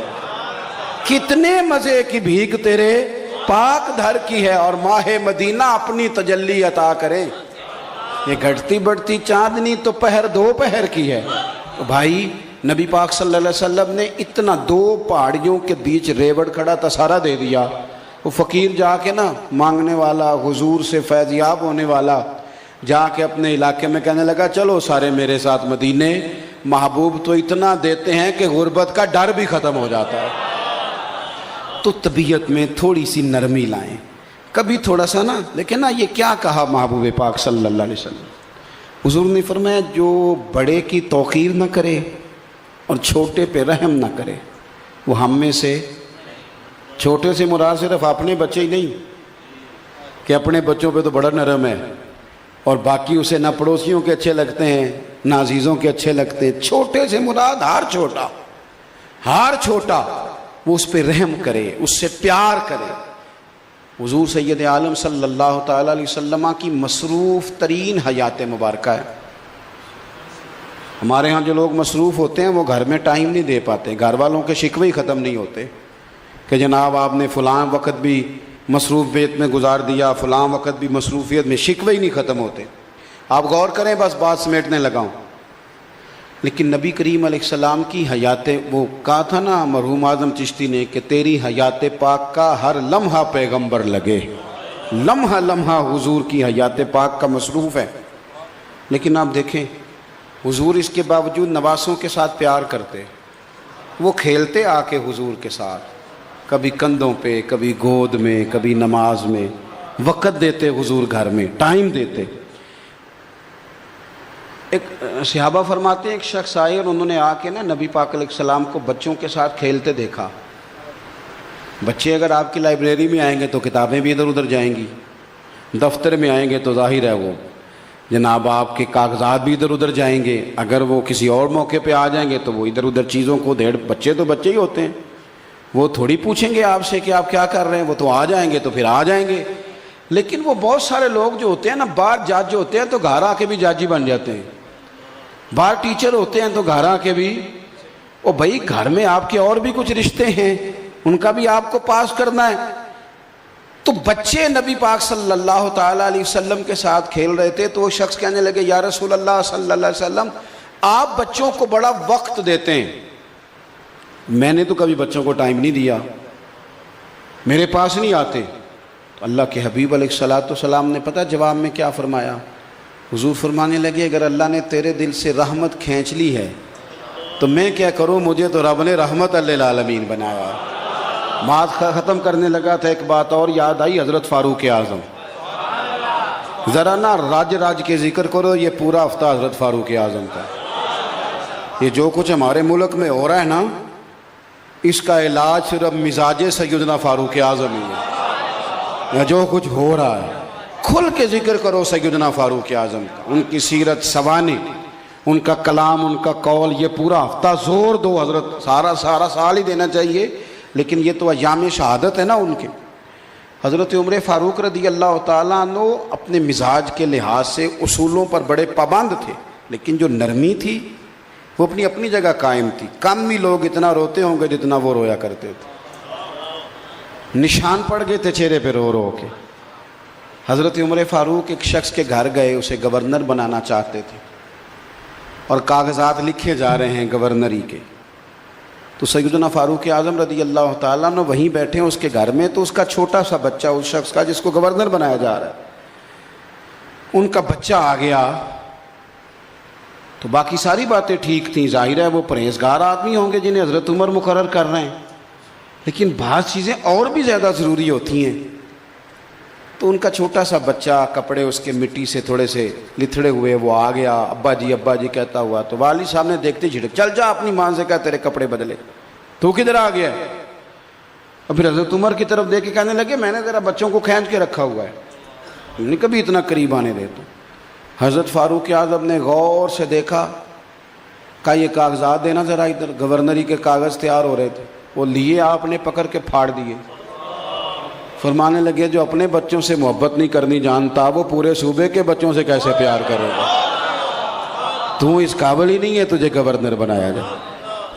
کتنے مزے کی بھیک تیرے پاک در کی ہے، اور ماہ مدینہ اپنی تجلی عطا کرے۔ یہ گھٹتی بڑھتی چاندنی تو پہر 2 پہر کی ہے۔ تو بھائی نبی پاک صلی اللہ علیہ وسلم نے اتنا 2 پہاڑیوں کے بیچ ریوڑ کھڑا تھا، سارا دے دیا۔ وہ فقیر جا کے نا مانگنے والا، حضور سے فیضیاب ہونے والا، جا کے اپنے علاقے میں کہنے لگا چلو سارے میرے ساتھ مدینے، محبوب تو اتنا دیتے ہیں کہ غربت کا ڈر بھی ختم ہو جاتا ہے۔ تو طبیعت میں تھوڑی سی نرمی لائیں، کبھی تھوڑا سا نا، لیکن نا یہ کیا کہا محبوب پاک صلی اللہ علیہ وسلم، حضور نے فرمایا جو بڑے کی توقیر نہ کرے اور چھوٹے پہ رحم نہ کرے وہ ہم میں سے، چھوٹے سے مراد صرف اپنے بچے ہی نہیں کہ اپنے بچوں پہ تو بڑا نرم ہے اور باقی اسے نہ پڑوسیوں کے اچھے لگتے ہیں نہ عزیزوں کے اچھے لگتے ہیں، چھوٹے سے مراد ہر چھوٹا وہ اس پہ رحم کرے، اس سے پیار کرے۔ حضور سید عالم صلی اللہ تعالیٰ علیہ وسلم کی مصروف ترین حیات مبارکہ ہے۔ ہمارے ہاں جو لوگ مصروف ہوتے ہیں وہ گھر میں ٹائم نہیں دے پاتے، گھر والوں کے شکوے ہی ختم نہیں ہوتے کہ جناب آپ نے فلاں وقت بھی مصروفیت میں گزار دیا، فلاں وقت بھی مصروفیت میں، شکوے ہی نہیں ختم ہوتے۔ آپ غور کریں، بس بات سمیٹنے لگا ہوں، لیکن نبی کریم علیہ السلام کی حیات، وہ کہا تھا نا مرحوم اعظم چشتی نے کہ تیری حیات پاک کا ہر لمحہ پیغمبر لگے، لمحہ لمحہ حضور کی حیات پاک کا مصروف ہے۔ لیکن آپ دیکھیں حضور اس کے باوجود نواسوں کے ساتھ پیار کرتے، وہ کھیلتے آ کے حضور کے ساتھ، کبھی کندھوں پہ، کبھی گود میں، کبھی نماز میں، وقت دیتے حضور گھر میں، ٹائم دیتے۔ ایک صحابہ فرماتے ہیں ایک شخص آئے اور انہوں نے آ کے نا نبی پاک علیہ السلام کو بچوں کے ساتھ کھیلتے دیکھا۔ بچے اگر آپ کی لائبریری میں آئیں گے تو کتابیں بھی ادھر ادھر جائیں گی، دفتر میں آئیں گے تو ظاہر ہے وہ جناب آپ کے کاغذات بھی ادھر ادھر جائیں گے، اگر وہ کسی اور موقع پہ آ جائیں گے تو وہ ادھر ادھر چیزوں کو بچے تو بچے ہی ہوتے ہیں، وہ تھوڑی پوچھیں گے آپ سے کہ آپ کیا کر رہے ہیں، وہ تو آ جائیں گے تو پھر آ جائیں گے۔ لیکن وہ بہت سارے لوگ جو ہوتے ہیں نا، باہر جج ہوتے ہیں تو گھر آ کے بھی جج ہی بن جاتے ہیں، باہر ٹیچر ہوتے ہیں تو گھر آ کے بھی، او بھائی گھر میں آپ کے اور بھی کچھ رشتے ہیں، ان کا بھی آپ کو پاس کرنا ہے۔ تو بچے نبی پاک صلی اللہ تعالیٰ علیہ وسلم کے ساتھ کھیل رہے تھے تو وہ شخص کہنے لگے یا رسول اللہ صلی اللہ علیہ وسلم آپ بچوں کو بڑا وقت دیتے ہیں، میں نے تو کبھی بچوں کو ٹائم نہیں دیا، میرے پاس نہیں آتے۔ تو اللہ کے حبیب علیہ الصلوۃ والسلام نے پتہ جواب میں کیا فرمایا؟ حضور فرمانے لگے اگر اللہ نے تیرے دل سے رحمت کھینچ لی ہے تو میں کیا کروں، مجھے تو رب نے رحمت للعالمین بنایا ہے۔ بات ختم کرنے لگا تھا، ایک بات اور یاد آئی، حضرت فاروق اعظم ذرا نا راج راج کے ذکر کرو، یہ پورا ہفتہ حضرت فاروق اعظم کا. یہ جو کچھ ہمارے ملک میں ہو رہا ہے نا، اس کا علاج صرف مزاج سیدنا فاروق اعظم ہی ہے. یا جو کچھ ہو رہا ہے کھل کے ذکر کرو سیدنا فاروق اعظم کا، ان کی سیرت سوانح، ان کا کلام، ان کا قول. یہ پورا ہفتہ زور دو حضرت، سارا سال ہی دینا چاہیے، لیکن یہ تو ایام شہادت ہے نا ان کے. حضرت عمر فاروق رضی اللہ تعالیٰ عنہ اپنے مزاج کے لحاظ سے اصولوں پر بڑے پابند تھے، لیکن جو نرمی تھی وہ اپنی جگہ قائم تھی. کم ہی لوگ اتنا روتے ہوں گے جتنا وہ رویا کرتے تھے. نشان پڑ گئے تھے چہرے پہ رو رو کے. حضرت عمر فاروق ایک شخص کے گھر گئے، اسے گورنر بنانا چاہتے تھے اور کاغذات لکھے جا رہے ہیں گورنری کے. تو سیدنا فاروق اعظم رضی اللہ تعالیٰ عنہ وہیں بیٹھے ہیں اس کے گھر میں. تو اس کا چھوٹا سا بچہ، اس شخص کا جس کو گورنر بنایا جا رہا ہے، ان کا بچہ آ گیا. تو باقی ساری باتیں ٹھیک تھیں، ظاہر ہے وہ پرہیزگار آدمی ہوں گے جنہیں حضرت عمر مقرر کر رہے ہیں، لیکن بعض چیزیں اور بھی زیادہ ضروری ہوتی ہیں. تو ان کا چھوٹا سا بچہ، کپڑے اس کے مٹی سے تھوڑے سے لتھڑے ہوئے، وہ آ گیا ابا جی کہتا ہوا. تو والد صاحب نے دیکھتے جھڑک، چل جا اپنی ماں سے کہا تیرے کپڑے بدلے. تو کدھر آ گیا؟ اور پھر حضرت عمر کی طرف دیکھ کے کہنے لگے میں نے ذرا بچوں کو کھینچ کے رکھا ہوا ہے، نہیں کبھی اتنا قریب آنے دیتا. حضرت فاروق اعظم نے غور سے دیکھا، کہا یہ کاغذات دینا ذرا ادھر. گورنری کے کاغذ تیار ہو رہے تھے، وہ لیے آپ نے پکڑ کے پھاڑ دیے. فرمانے لگے جو اپنے بچوں سے محبت نہیں کرنی جانتا وہ پورے صوبے کے بچوں سے کیسے پیار کرے گا؟ تو اس قابل ہی نہیں ہے تجھے گورنر بنایا جائے.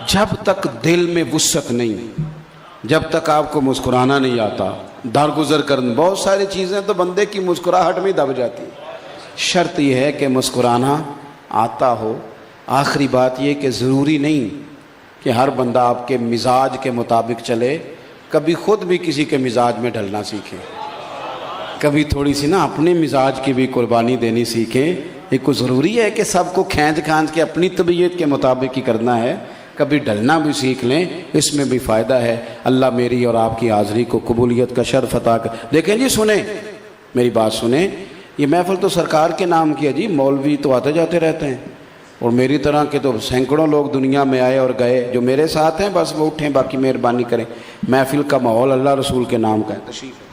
جب تک دل میں وسعت نہیں، جب تک آپ کو مسکرانا نہیں آتا، درگزر کرنا، بہت ساری چیزیں تو بندے کی مسکراہٹ میں دب جاتی. شرط یہ ہے کہ مسکرانا آتا ہو. آخری بات یہ کہ ضروری نہیں کہ ہر بندہ آپ کے مزاج کے مطابق چلے. کبھی خود بھی کسی کے مزاج میں ڈھلنا سیکھیں، کبھی تھوڑی سی نا اپنے مزاج کی بھی قربانی دینی سیکھیں. یہ کوئی ضروری ہے کہ سب کو کھینچ کے اپنی طبیعت کے مطابق ہی کرنا ہے. کبھی ڈھلنا بھی سیکھ لیں، اس میں بھی فائدہ ہے. اللہ میری اور آپ کی حاضری کو قبولیت کا شرف عطا کر. دیکھیں جی، سنیں میری بات سنیں. یہ محفل تو سرکار کے نام کی ہے جی، مولوی تو آتے جاتے رہتے ہیں، اور میری طرح کے تو سینکڑوں لوگ دنیا میں آئے اور گئے. جو میرے ساتھ ہیں بس وہ اٹھیں، باقی مہربانی کریں. محفل کا ماحول اللہ رسول کے نام کا ہے. تشریف